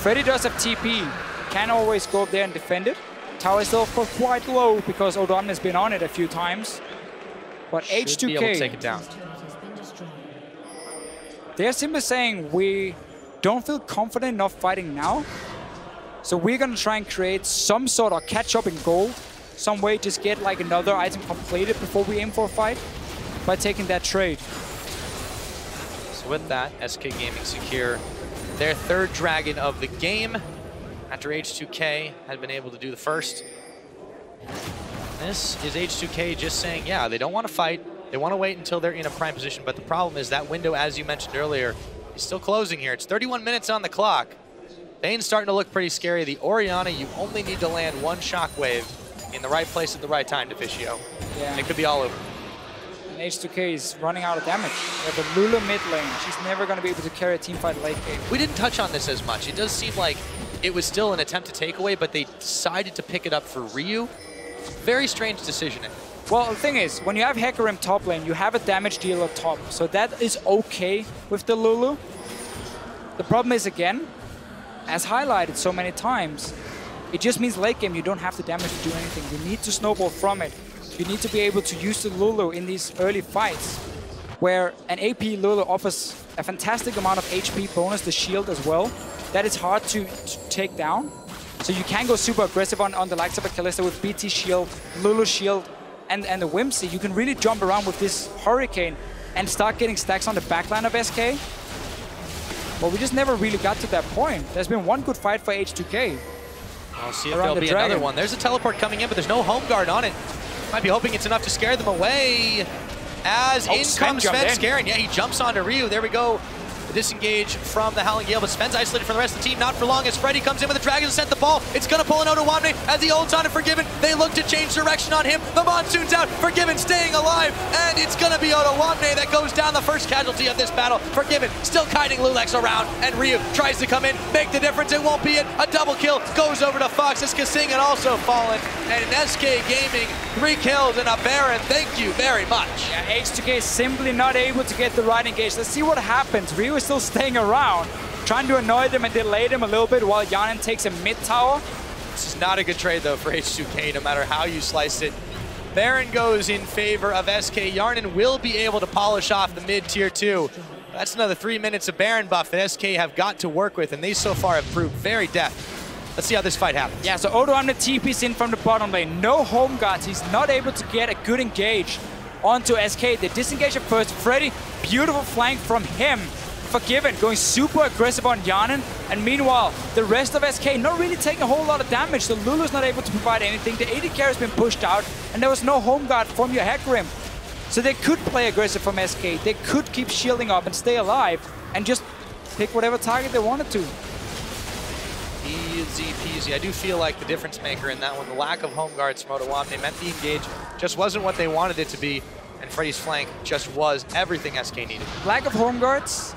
Speaker 2: Freddy does have TP. Can always go up there and defend it. Tower is still quite low because Odoamne has been on it a few times. But
Speaker 1: Should
Speaker 2: H2k,
Speaker 1: be able to take it down.
Speaker 2: They're simply saying we don't feel confident enough fighting now. So we're going to try and create some sort of catch up in gold. Some way just get like another item completed before we aim for a fight by taking that trade.
Speaker 1: So with that, SK-Gaming secure their third Dragon of the game after H2K had been able to do the first. This is H2K just saying, yeah, they don't want to fight. They want to wait until they're in a prime position. But the problem is that window, as you mentioned earlier, is still closing here. It's 31 minutes on the clock. Bane's starting to look pretty scary. The Orianna, you only need to land one shockwave in the right place at the right time, Deficio.
Speaker 2: Yeah.
Speaker 1: It could be all over.
Speaker 2: And H2k is running out of damage. We have a Lulu mid lane. She's never going to be able to carry a team fight late game.
Speaker 1: We didn't touch on this as much. It does seem like it was still an attempt to take away, but they decided to pick it up for Ryu. Very strange decisioning.
Speaker 2: Well, the thing is, when you have Hecarim top lane, you have a damage dealer top. So that is okay with the Lulu. The problem is, again, as highlighted so many times, it just means late game you don't have the damage to do anything. You need to snowball from it. You need to be able to use the Lulu in these early fights, where an AP Lulu offers a fantastic amount of HP bonus, the shield as well. That is hard to take down. So you can go super aggressive on the likes of a Kalista with BT shield, Lulu shield, and the Whimsy. You can really jump around with this Hurricane and start getting stacks on the backline of SK. But we just never really got to that point. There's been one good fight for H2k.
Speaker 1: I'll see if there'll be another one. There's a teleport coming in, but there's no home guard on it. Might be hoping it's enough to scare them away. As in comes Sven scaring. Yeah, he jumps onto Ryu. There we go. The disengage from the Howling Gale, but Sven's isolated from the rest of the team. Not for long as Freddy comes in with the Dragon to set the ball. It's going to pull an Odoamne as he ults on it. Forgiven. They look to change direction on him. The Monsoon's out. Forgiven staying alive. And it's going to be Odoamne that goes down, the first casualty of this battle. Forgiven still kiting Lulex around. And Ryu tries to come in, make the difference. It won't be it. A double kill goes over to Fox as Kasing had also fallen. And an SK-Gaming 3 kills and a Baron. Thank you very much.
Speaker 2: Yeah, H2k is simply not able to get the right engage. Let's see what happens. Ryu is still staying around, trying to annoy them and delay them a little bit while Yanin takes a mid tower.
Speaker 1: This is not a good trade though for H2k, no matter how you slice it. Baron goes in favor of SK. Yarnin will be able to polish off the mid tier 2. That's another 3 minutes of Baron buff that SK have got to work with, and they so far have proved very deft. Let's see how this fight happens.
Speaker 2: Yeah, so Odoamne TP's in from the bottom lane. No home guards. He's not able to get a good engage onto SK. They disengage at first. Freddy, beautiful flank from him. Forgiven, going super aggressive on Yanin. And meanwhile, the rest of SK not really taking a whole lot of damage. So Lulu's not able to provide anything. The AD carry has been pushed out. And there was no home guard from your Hecarim. So they could play aggressive from SK. They could keep shielding up and stay alive. And just pick whatever target they wanted to.
Speaker 1: Easy peasy. I do feel like the difference maker in that one, the lack of home guards from Odoamne meant the engage just wasn't what they wanted it to be. And Freddy's flank just was everything SK needed.
Speaker 2: Lack of home guards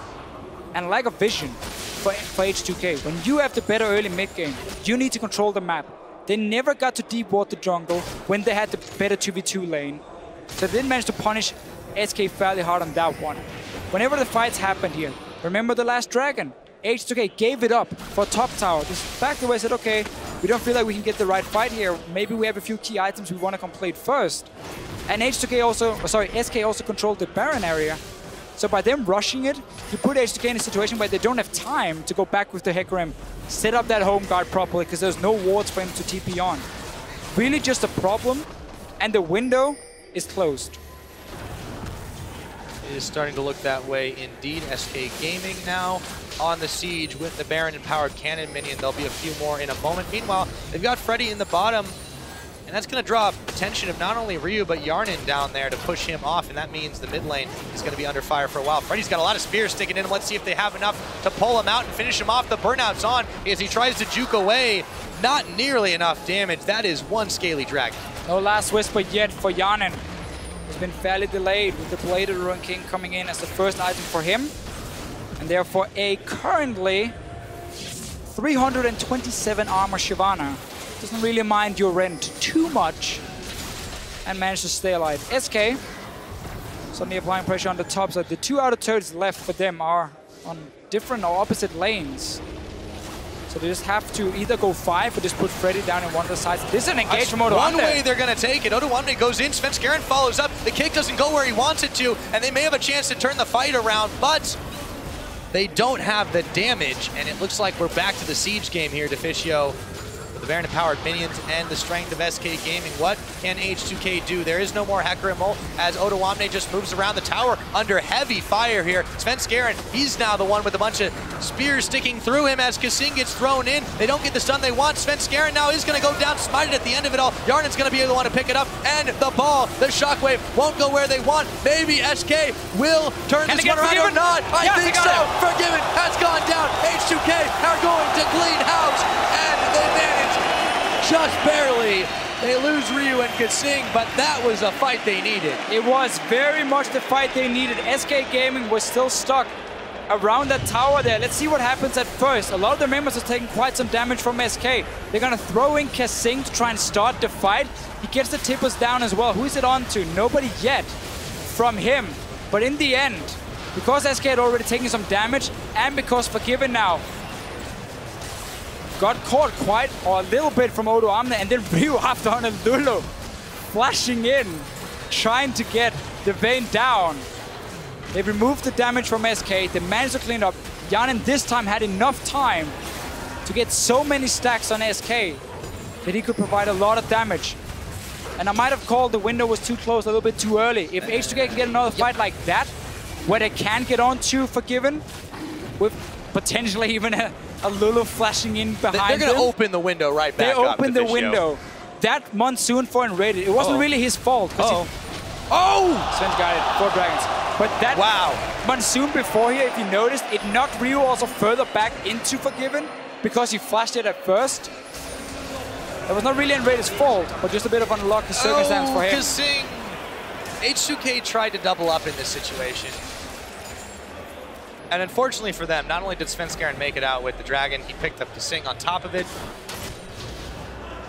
Speaker 2: and lack of vision for H2k. When you have the better early mid game, you need to control the map. They never got to deep ward the jungle when they had the better 2v2 lane. So they didn't manage to punish SK fairly hard on that one. Whenever the fights happened here, remember the last Dragon? H2k gave it up for top tower. Just backed away, said, okay, we don't feel like we can get the right fight here. Maybe we have a few key items we want to complete first. And SK also controlled the Baron area. So by them rushing it, you put H2k in a situation where they don't have time to go back with the Hecarim, set up that home guard properly because there's no wards for him to TP on. Really just a problem, and the window is closed.
Speaker 1: It is starting to look that way indeed. H2k-Gaming now on the siege with the Baron-empowered cannon minion. There'll be a few more in a moment. Meanwhile, they've got Freddy in the bottom, and that's going to draw attention of not only Ryu, but Yarnin down there to push him off, and that means the mid lane is going to be under fire for a while. Freddy's got a lot of spears sticking in him. Let's see if they have enough to pull him out and finish him off. The burnout's on as he tries to juke away. Not nearly enough damage. That is one scaly dragon.
Speaker 2: No last whisper yet for Yarnin. He's been fairly delayed with the Bladed Ruin King coming in as the first item for him. And therefore a currently 327 armor Shyvana. Doesn't really mind your rent too much and managed to stay alive. SK suddenly applying pressure on the top side. The two outer turrets left for them are on different or opposite lanes. So they just have to either go 5 or just put Freddy down in one of the sides. This is an engage from Odoamne.
Speaker 1: One way they're going to take it. Odoamne goes in, Svenskeren follows up. The kick doesn't go where he wants it to, and they may have a chance to turn the fight around, but they don't have the damage, and it looks like we're back to the siege game here, Deficio. The Baron-empowered minions and the strength of H2k-Gaming. What can H2k do? There is no more Hecarimul as Odoamne just moves around the tower under heavy fire here. Svenskeren, he's now the one with a bunch of spears sticking through him as Kasing gets thrown in. They don't get the stun they want. Svenskeren now is going to go down, smited at the end of it all. Yarnin's going to be the one to pick it up, and the ball, the shockwave, won't go where they want. Maybe SK will turn this one around or not. I think so. Forgiven has gone down. H2k are going to clean house, and they manage just barely. They lose Ryu and Kasing, but that was a fight they needed.
Speaker 2: It was very much the fight they needed. HK-Gaming was still stuck around that tower there. Let's see what happens at first. A lot of the members are taking quite some damage from SK. They're gonna throw in Kasing to try and start the fight. He gets the tippers down as well. Who is it on to? Nobody yet from him. But in the end, because SK had already taken some damage, and because Forgiven now got caught quite a little bit from Odoamne, and then Ryu after on a Lulu flashing in, trying to get the Vayne down. They removed the damage from SK, they managed to clean up. Yarnin this time had enough time to get so many stacks on SK that he could provide a lot of damage. And I might have called the window was too close, a little bit too early. If H2k can get another fight like that, where they can get on to Forgiven, with potentially even a Lulu flashing in behind them.
Speaker 1: They're going to open the window right back up.
Speaker 2: They opened the window. That Monsoon for Enrated, it wasn't really his fault.
Speaker 1: Oh!
Speaker 2: Sven's got it, 4 dragons. But that Monsoon before here, if you noticed, it knocked Ryu also further back into Forgiven because he flashed it at first. It was not really Enrated's fault, but just a bit of unlucky circumstance for him.
Speaker 1: Kasing. H2k tried to double up in this situation. And unfortunately for them, not only did Svenskeren make it out with the dragon, he picked up Kasing on top of it.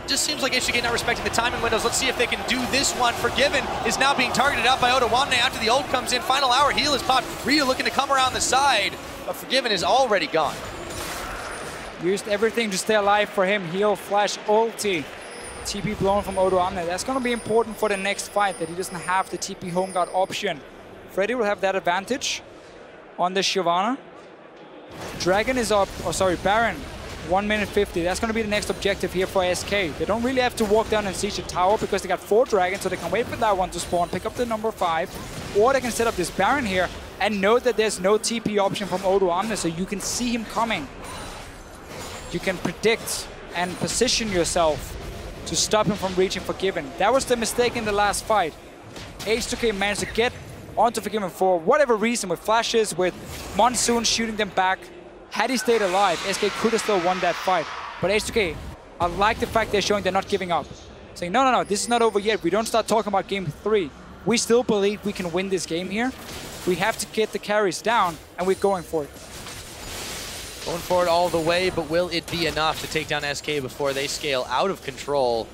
Speaker 1: Just seems like H2k not respecting the timing windows. Let's see if they can do this one. Forgiven is now being targeted out by Odoamne after the ult comes in. Final hour heal is popped. Ryu looking to come around the side, but Forgiven is already gone.
Speaker 2: Used everything to stay alive for him. Heal, flash, ulti. TP blown from Odoamne. That's going to be important for the next fight, that he doesn't have the TP home guard option. Freddy will have that advantage on the Shyvana. Dragon is up, Baron, 1 minute 50. That's going to be the next objective here for SK. They don't really have to walk down and siege the tower because they got 4 dragons, so they can wait for that one to spawn, pick up the number 5, or they can set up this Baron here and know that there's no TP option from Odoamne, so you can see him coming. You can predict and position yourself to stop him from reaching Forgiven. That was the mistake in the last fight. H2k managed to get onto Forgiven for whatever reason, with flashes, with Monsoon shooting them back. Had he stayed alive, SK could have still won that fight. But H2k, I like the fact they're showing they're not giving up. Saying, no, this is not over yet. We don't start talking about game 3. We still believe we can win this game here. We have to get the carries down, and we're going for it.
Speaker 1: Going for it all the way, but will it be enough to take down SK before they scale out of control?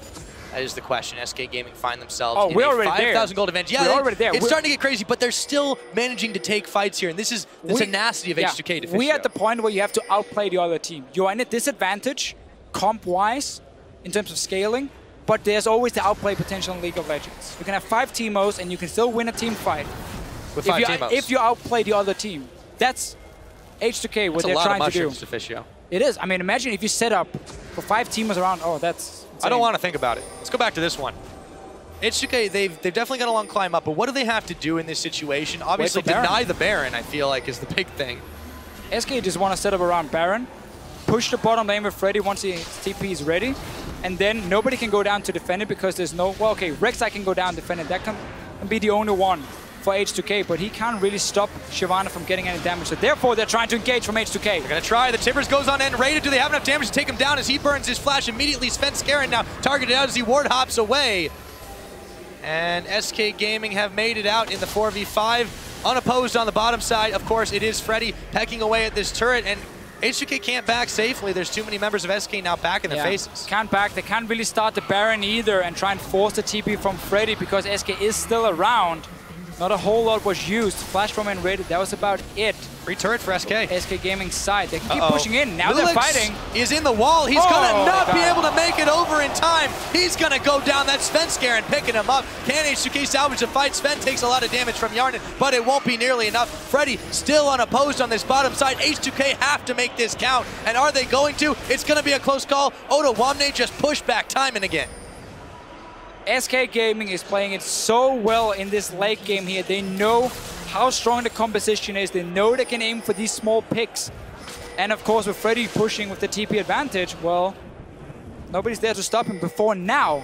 Speaker 1: That is the question. HK-Gaming find themselves in a 5,000 gold advantage. Yeah,
Speaker 2: we're already there.
Speaker 1: It's starting to get crazy, but they're still managing to take fights here, and this is the tenacity of H2k Deficio.
Speaker 2: We're at the point where you have to outplay the other team. You're in a disadvantage, comp-wise, in terms of scaling, but there's always the outplay potential in League of Legends. You can have 5 teamos, and you can still win a team fight.
Speaker 1: With 5 teamos.
Speaker 2: If you outplay the other team. That's H2k, what they're trying to do.
Speaker 1: Deficio.
Speaker 2: It is. I mean, imagine if you set up for 5 teamers around. Oh, that's insane.
Speaker 1: I don't want to think about it. Let's go back to this one. H2k, they've definitely got a long climb up, but what do they have to do in this situation? Obviously, deny the Baron, I feel like, is the big thing.
Speaker 2: SK just want to set up around Baron, push the bottom lane with Freddy once his TP is ready, and then nobody can go down to defend it because there's no... Well, okay, Rek'Sai can go down and defend it. That can be the only one for H2k, but he can't really stop Shyvana from getting any damage. So therefore, they're trying to engage from H2k.
Speaker 1: They're going to try. The Timbers goes on end rated. Do they have enough damage to take him down as he burns his flash immediately? Svenskeren now targeted out as he ward hops away. And SK-Gaming have made it out in the 4v5. Unopposed on the bottom side. Of course, it is Freddy pecking away at this turret, and H2k can't back safely. There's too many members of SK now back in their faces.
Speaker 2: Can't back. They can't really start the Baron either and try and force the TP from Freddy because SK is still around. Not a whole lot was used. Flash from and rated, that was about it.
Speaker 1: Free turret for SK.
Speaker 2: SK-Gaming's side. They keep pushing in. Now they're fighting.
Speaker 1: Is in the wall. He's gonna not be able to make it over in time. He's gonna go down. That's Svenskeren picking him up. Can H2k salvage the fight? Sven takes a lot of damage from Yarnan, but it won't be nearly enough. Freddy still unopposed on this bottom side. H2k have to make this count. And are they going to? It's gonna be a close call. Oda just pushed back time and again.
Speaker 2: SK-Gaming is playing it so well in this late game here. They know how strong the composition is. They know they can aim for these small picks. And of course, with Freddy pushing with the TP advantage, well, nobody's there to stop him before now.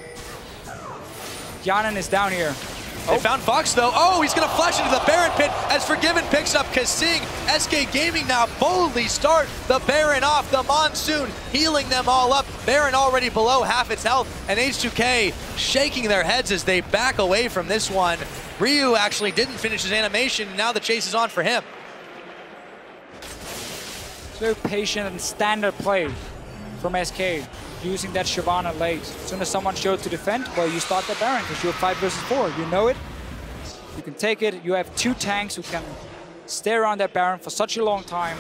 Speaker 2: Yarnan is down here.
Speaker 1: They found Fox though. Oh, he's gonna flash into the Baron pit as Forgiven picks up Kasing. SK-Gaming now boldly start the Baron off. The Monsoon healing them all up. Baron already below half its health, and H2k shaking their heads as they back away from this one. Ryu actually didn't finish his animation. Now the chase is on for him.
Speaker 2: Very patient and standard play from SK. Using that Shyvana late. As soon as someone showed to defend, well, you start the Baron because you're 5 versus 4. You know it. You can take it. You have 2 tanks who can stay around that Baron for such a long time.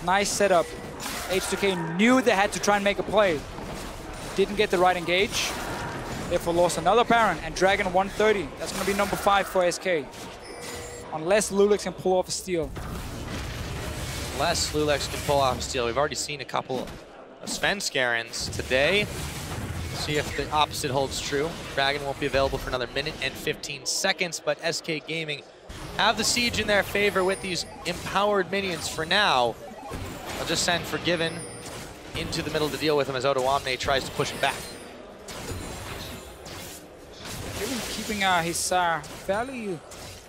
Speaker 2: Nice setup. H2k knew they had to try and make a play. Didn't get the right engage. Therefore lost another Baron and Dragon 130. That's going to be number 5 for SK. Unless Lulex can pull off a steal.
Speaker 1: Unless Lulex can pull off a steal. We've already seen a couple Svenskerens today. See if the opposite holds true. Dragon won't be available for another minute and 15 seconds, but SK-Gaming have the siege in their favor with these empowered minions for now. I'll just send Forgiven into the middle to deal with him as Oda tries to push him back.
Speaker 2: Even keeping his fairly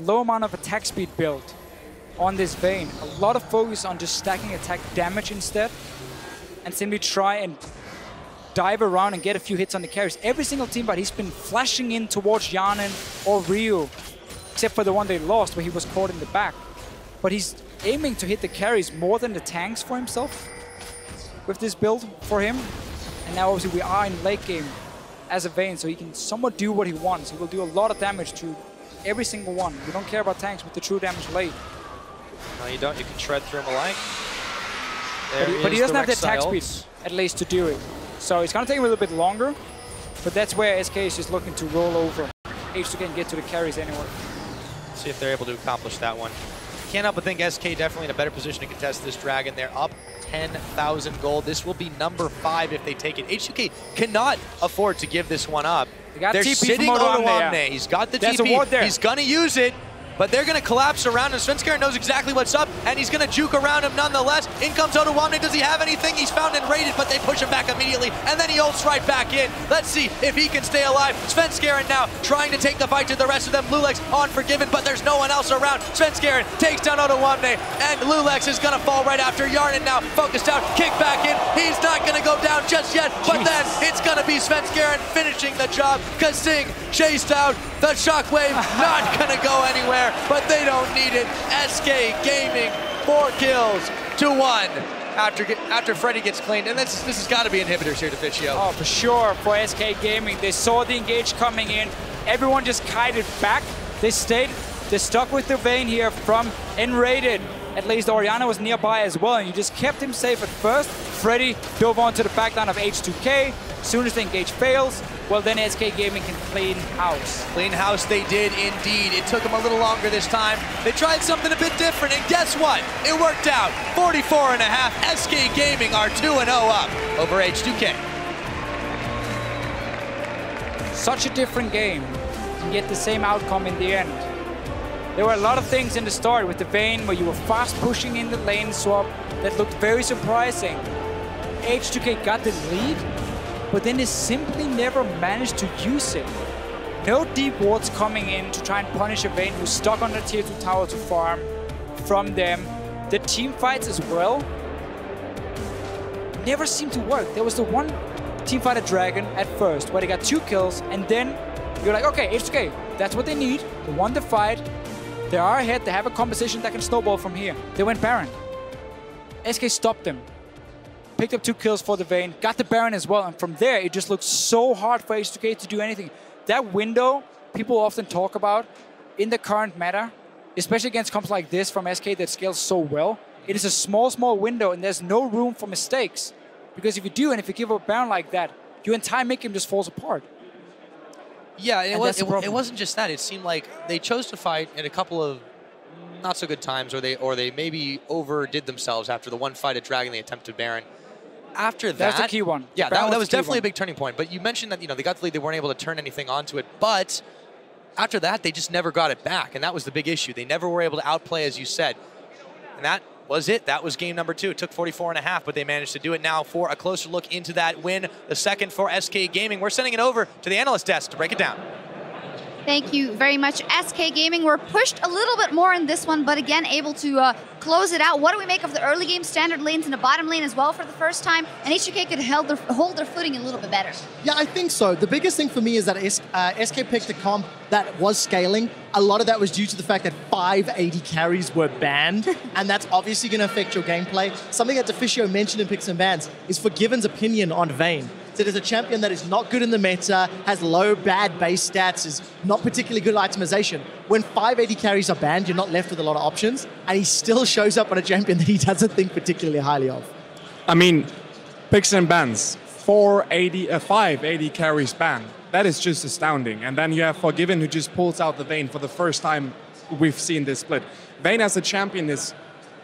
Speaker 2: low amount of attack speed built on this Vayne. A lot of focus on just stacking attack damage instead, and simply try and dive around and get a few hits on the carries. Every single team, but he's been flashing in towards Yarnan or Ryu, except for the one they lost where he was caught in the back. But he's aiming to hit the carries more than the tanks for himself with this build for him. And now obviously we are in late game as a Vayne, so he can somewhat do what he wants. He will do a lot of damage to every single one. We don't care about tanks with the true damage late.
Speaker 1: No, you don't. You can shred through them alike.
Speaker 2: But he doesn't have the attack speed, at least, to do it. So it's going to take him a little bit longer, but that's where SK is just looking to roll over H2k and get to the carries anyway.
Speaker 1: See if they're able to accomplish that one. Can't help but think SK definitely in a better position to contest this Dragon. They're up 10,000 gold. This will be number 5 if they take it. H2k cannot afford to give this one up. They're sitting on Oda. He's got the TP. He's going to use it. But they're going to collapse around him. Svenskeren knows exactly what's up, and he's going to juke around him nonetheless. In comes Oda. Does he have anything? He's found and raided, but they push him back immediately, and then he ults right back in. Let's see if he can stay alive. Svenskeren now trying to take the fight to the rest of them. Lulex on Forgiven, but there's no one else around. Svenskeren takes down Oda, and Lulex is going to fall right after. Yarnan now focused out, kick back in. He's not going to go down just yet, but then it's going to be Svenskeren finishing the job. Kasing chased out. The shockwave not going to go anywhere, but they don't need it. SK-Gaming 4 kills to 1 after Freddy gets cleaned. And this has got to be inhibitors here to Fichio.
Speaker 2: Oh, for sure, for SK-Gaming. They saw the engage coming in. Everyone just kited back. They stayed. They stuck with the Vayne here from Enrated. At least Orianna was nearby as well, and you just kept him safe at first. Freddy dove onto the backline of H2k. As soon as the engage fails, well, then SK-Gaming can clean house.
Speaker 1: Clean house they did indeed. It took them a little longer this time. They tried something a bit different, and guess what? It worked out. 44.5. SK-Gaming are 2-0 up over H2k.
Speaker 2: such a different game, and yet the same outcome in the end. There were a lot of things in the start with the Vayne where you were fast pushing in the lane swap that looked very surprising. H2k got the lead, but then they simply never managed to use it. No deep wards coming in to try and punish a Vayne who's stuck on the tier 2 tower to farm from them. The team fights as well never seemed to work. There was the one team fight at Dragon at first where they got 2 kills, and then you're like, okay, H2k, that's what they need. They won the fight. They are ahead. They have a composition that can snowball from here. They went Baron. SK stopped them. Picked up 2 kills for the Vayne. Got the Baron as well. And from there, it just looked so hard for H2k to do anything. That window people often talk about in the current meta, especially against comps like this from SK that scales so well. It is a small, small window, and there's no room for mistakes. Because if you do, and if you give up a Baron like that, your entire mid game just falls apart.
Speaker 1: Yeah, it wasn't just that. It seemed like they chose to fight in a couple of not so good times, or they maybe overdid themselves after the one fight at Dragon, they attempted Baron. After that,
Speaker 2: that's the key one.
Speaker 1: Yeah, that was definitely a big turning point. But you mentioned that they got the lead, they weren't able to turn anything onto it. But after that, they just never got it back, and that was the big issue. They never were able to outplay, as you said, and that was it. That was game number 2. It took 44.5, but they managed to do it. Now for a closer look into that win, the second for SK-Gaming. We're sending it over to the analyst desk to break it down.
Speaker 3: Thank you very much, SK-Gaming. We're pushed a little bit more in this one, but again, able to close it out. What do we make of the early game standard lanes in the bottom lane as well for the first time? And H2k could hold their footing a little bit better.
Speaker 4: Yeah, I think so. The biggest thing for me is that SK picked a comp that was scaling. A lot of that was due to the fact that 5 AD carries were banned, and that's obviously going to affect your gameplay. Something that Deficio mentioned in Picks and Bans is Forgiven's opinion on Vayne. So there's a champion that is not good in the meta, has low, bad base stats, is not particularly good at itemization. When 5 AD carries are banned, you're not left with a lot of options, and he still shows up on a champion that he doesn't think particularly highly of.
Speaker 5: I mean, Picks and Bans, 5 AD carries banned. That is just astounding. And then you have Forgiven who just pulls out the Vayne for the first time we've seen this split. Vayne as a champion is,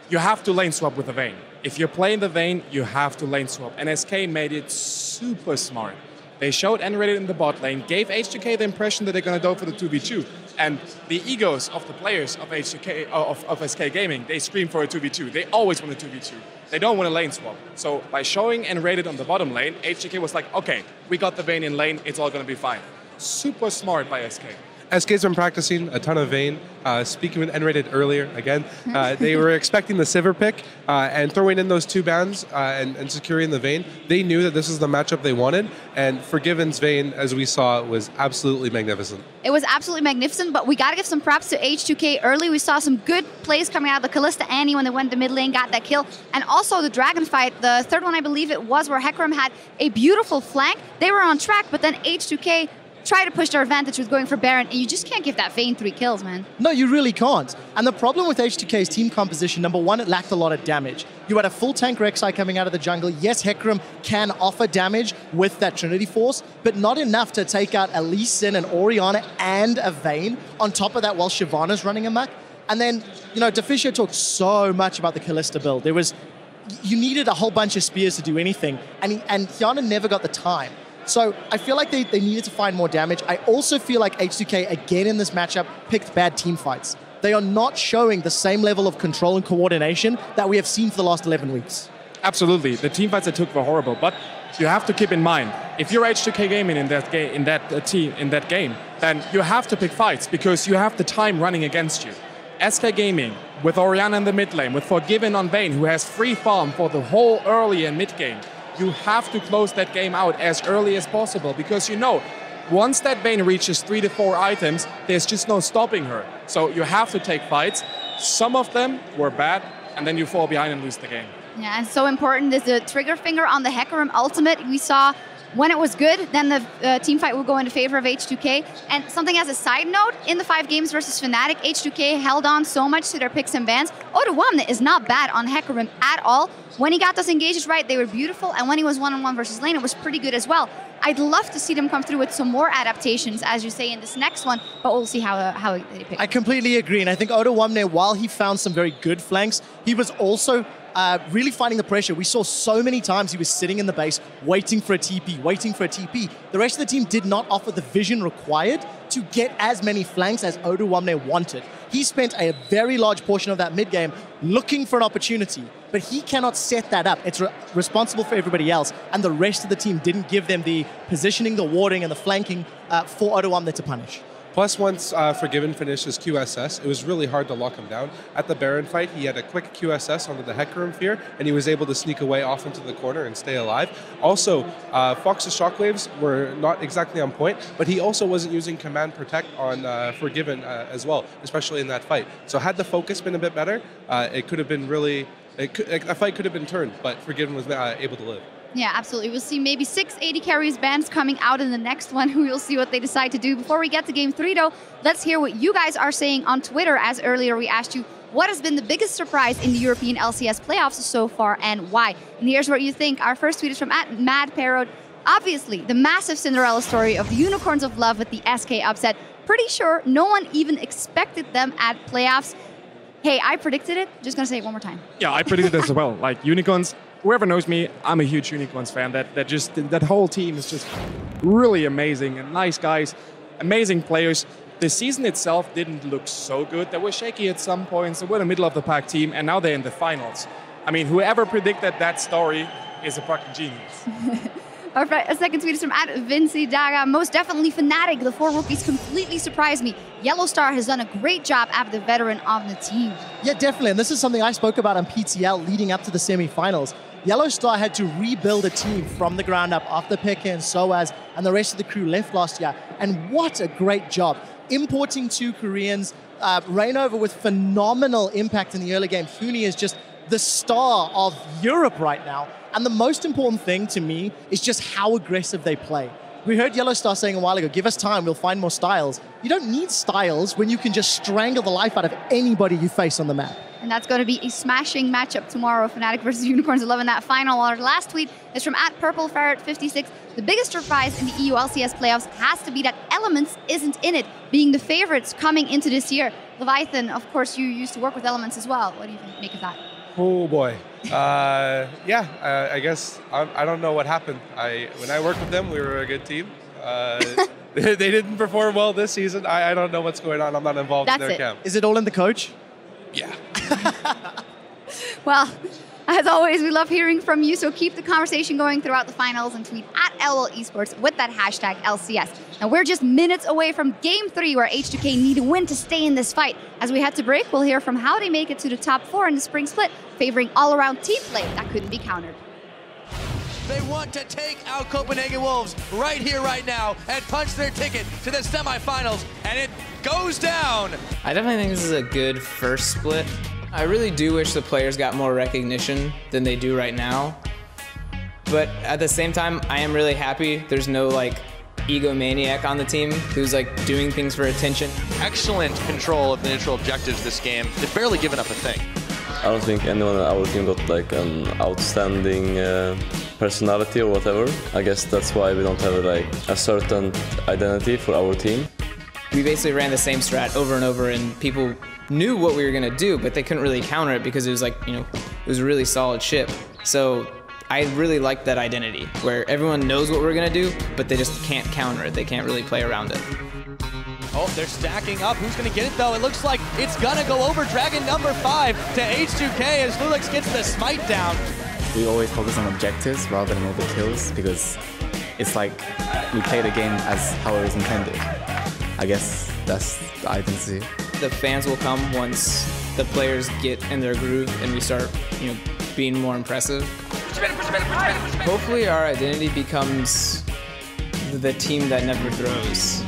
Speaker 5: you have to lane swap with the Vayne. If you're playing the Vayne, you have to lane swap. And SK made it super smart. They showed N-rated in the bot lane, gave H2k the impression that they're going to go for the 2v2. And the egos of the players of H2k, of SK-Gaming, they scream for a 2v2. They always want a 2v2. They don't want a lane swap. So by showing N-rated on the bottom lane, H2k was like, okay, we got the Vayne in lane, it's all going to be fine. Super smart by SK.
Speaker 6: SK's been practicing a ton of Vayne. Speaking with N-rated earlier, again, they were expecting the Sivir pick and throwing in those 2 bans and securing the Vayne. They knew that this was the matchup they wanted, and Forgiven's Vayne, as we saw, was absolutely magnificent.
Speaker 3: It was absolutely magnificent, but we got to give some props to H2k early. We saw some good plays coming out of the Kalista Annie when they went to mid lane, got that kill. And also the Dragon fight, the third one I believe it was, where Hecarim had a beautiful flank. They were on track, but then H2k try to push their advantage with going for Baron, and you just can't give that Vayne 3 kills, man.
Speaker 4: No, you really can't. And the problem with H2k's team composition, number one, it lacked a lot of damage. You had a full tank Rek'Sai coming out of the jungle. Yes, Hecarim can offer damage with that Trinity Force, but not enough to take out a Lee Sin, an Orianna, and a Vayne. On top of that, while Shyvana's running amok. And then, Deficio talked so much about the Kalista build. You needed a whole bunch of spears to do anything, and Hyana never got the time. So I feel like they needed to find more damage. I also feel like H2k, again in this matchup, picked bad team fights. They are not showing the same level of control and coordination that we have seen for the last 11 weeks.
Speaker 5: Absolutely. The team fights they took were horrible, but you have to keep in mind, if you're H2k-Gaming in that game, then you have to pick fights because you have the time running against you. SK-Gaming, with Orianna in the mid lane, with Forgiven on Vayne, who has free farm for the whole early and mid game, you have to close that game out as early as possible because once that Vayne reaches 3 to 4 items, there's just no stopping her. So you have to take fights. Some of them were bad, and then you fall behind and lose the game.
Speaker 3: Yeah, and so important is the trigger finger on the Hecarim ultimate. We saw when it was good, then the team fight will go into favor of H2k. And something as a side note, in the 5 games versus Fnatic, H2k held on so much to their picks and bans. Oda1 is not bad on Hecarim at all. When he got those engages right, they were beautiful. And when he was one-on-one versus lane, it was pretty good as well. I'd love to see them come through with some more adaptations, as you say, in this next one, but we'll see how they pick.
Speaker 4: I completely agree, and I think Oda1, while he found some very good flanks, he was also really finding the pressure. We saw so many times he was sitting in the base, waiting for a TP, waiting for a TP. The rest of the team did not offer the vision required to get as many flanks as Oduwamne wanted. He spent a very large portion of that mid game looking for an opportunity, but he cannot set that up. It's responsible for everybody else, and the rest of the team didn't give them the positioning, the warding, and the flanking for Oduwamne to punish.
Speaker 6: Plus, once Forgiven finished his QSS, it was really hard to lock him down. At the Baron fight, he had a quick QSS onto the Hecarim Fear, and he was able to sneak away off into the corner and stay alive. Also, Fox's Shockwaves were not exactly on point, but he also wasn't using Command Protect on Forgiven as well, especially in that fight. So had the focus been a bit better, it could have been really... a fight could have been turned, but Forgiven was able to live.
Speaker 3: Yeah, absolutely. We'll see maybe 6 AD carries bands coming out in the next one. We'll see what they decide to do. Before we get to Game 3, though, let's hear what you guys are saying on Twitter. As earlier we asked you, what has been the biggest surprise in the European LCS playoffs so far and why? And here's what you think. Our first tweet is from @MadParrot. Obviously, the massive Cinderella story of the Unicorns of Love with the SK upset. Pretty sure no one even expected them at playoffs. Hey, I predicted it. Just gonna say it one more time.
Speaker 5: Yeah, I predicted it as well. Like, Unicorns, whoever knows me, I'm a huge Unicorns fan. That whole team is just really amazing and nice guys, amazing players. The season itself didn't look so good. They were shaky at some points. They were the middle of the pack team, and now they're in the finals. I mean, whoever predicted that story is a fucking genius.
Speaker 3: Our second tweet is from @VincyDaga. Most definitely Fnatic. The 4 rookies completely surprised me. Yellowstar has done a great job as the veteran of the team.
Speaker 4: Yeah, definitely. And this is something I spoke about on PTL leading up to the semifinals. Yellowstar had to rebuild a team from the ground up after Pekka and Soaz and the rest of the crew left last year. And what a great job. Importing 2 Koreans, Rainover with phenomenal impact in the early game. Huni is just the star of Europe right now. And the most important thing to me is just how aggressive they play. We heard Yellowstar saying a while ago, give us time, we'll find more styles. You don't need styles when you can just strangle the life out of anybody you face on the map.
Speaker 3: And that's going to be a smashing matchup tomorrow, Fnatic versus Unicorns of Love in that final. Our last tweet is from @PurpleFerret56. The biggest surprise in the EU LCS playoffs has to be that Elements isn't in it, being the favorites coming into this year. Leviathan, of course, you used to work with Elements as well. What do you make of that?
Speaker 6: Oh boy. I guess I don't know what happened. When I worked with them, we were a good team. They didn't perform well this season. I don't know what's going on. I'm not involved in their camp.
Speaker 4: Is it all in the coach?
Speaker 6: Yeah.
Speaker 3: Well, as always, we love hearing from you, so keep the conversation going throughout the finals and tweet @LOL Esports with that hashtag LCS. Now, we're just minutes away from Game 3, where H2k need a win to stay in this fight. As we head to break, we'll hear from how they make it to the top 4 in the spring split, favoring all-around team play that couldn't be countered.
Speaker 1: They want to take out Copenhagen Wolves right here, right now, and punch their ticket to the semifinals, and it goes down.
Speaker 7: I definitely think this is a good first split. I really do wish the players got more recognition than they do right now. But at the same time, I am really happy there's no like egomaniac on the team who's like doing things for attention.
Speaker 1: Excellent control of the neutral objectives this game. They've barely given up a thing.
Speaker 8: I don't think anyone on our team got like an outstanding personality or whatever. I guess that's why we don't have like a certain identity for our team.
Speaker 7: We basically ran the same strat over and over, and people knew what we were gonna do, but they couldn't really counter it because it was like, you know, it was a really solid ship. So I really like that identity where everyone knows what we're gonna do, but they just can't counter it. They can't really play around it.
Speaker 1: Oh, they're stacking up. Who's going to get it, though? It looks like it's going to go over Dragon number 5 to H2k as Lulix gets the smite down.
Speaker 9: We always focus on objectives rather than over kills because it's like we play the game as how it was intended. I guess that's the identity.
Speaker 7: The fans will come once the players get in their groove and we start, you know, being more impressive. Hopefully our identity becomes the team that never throws.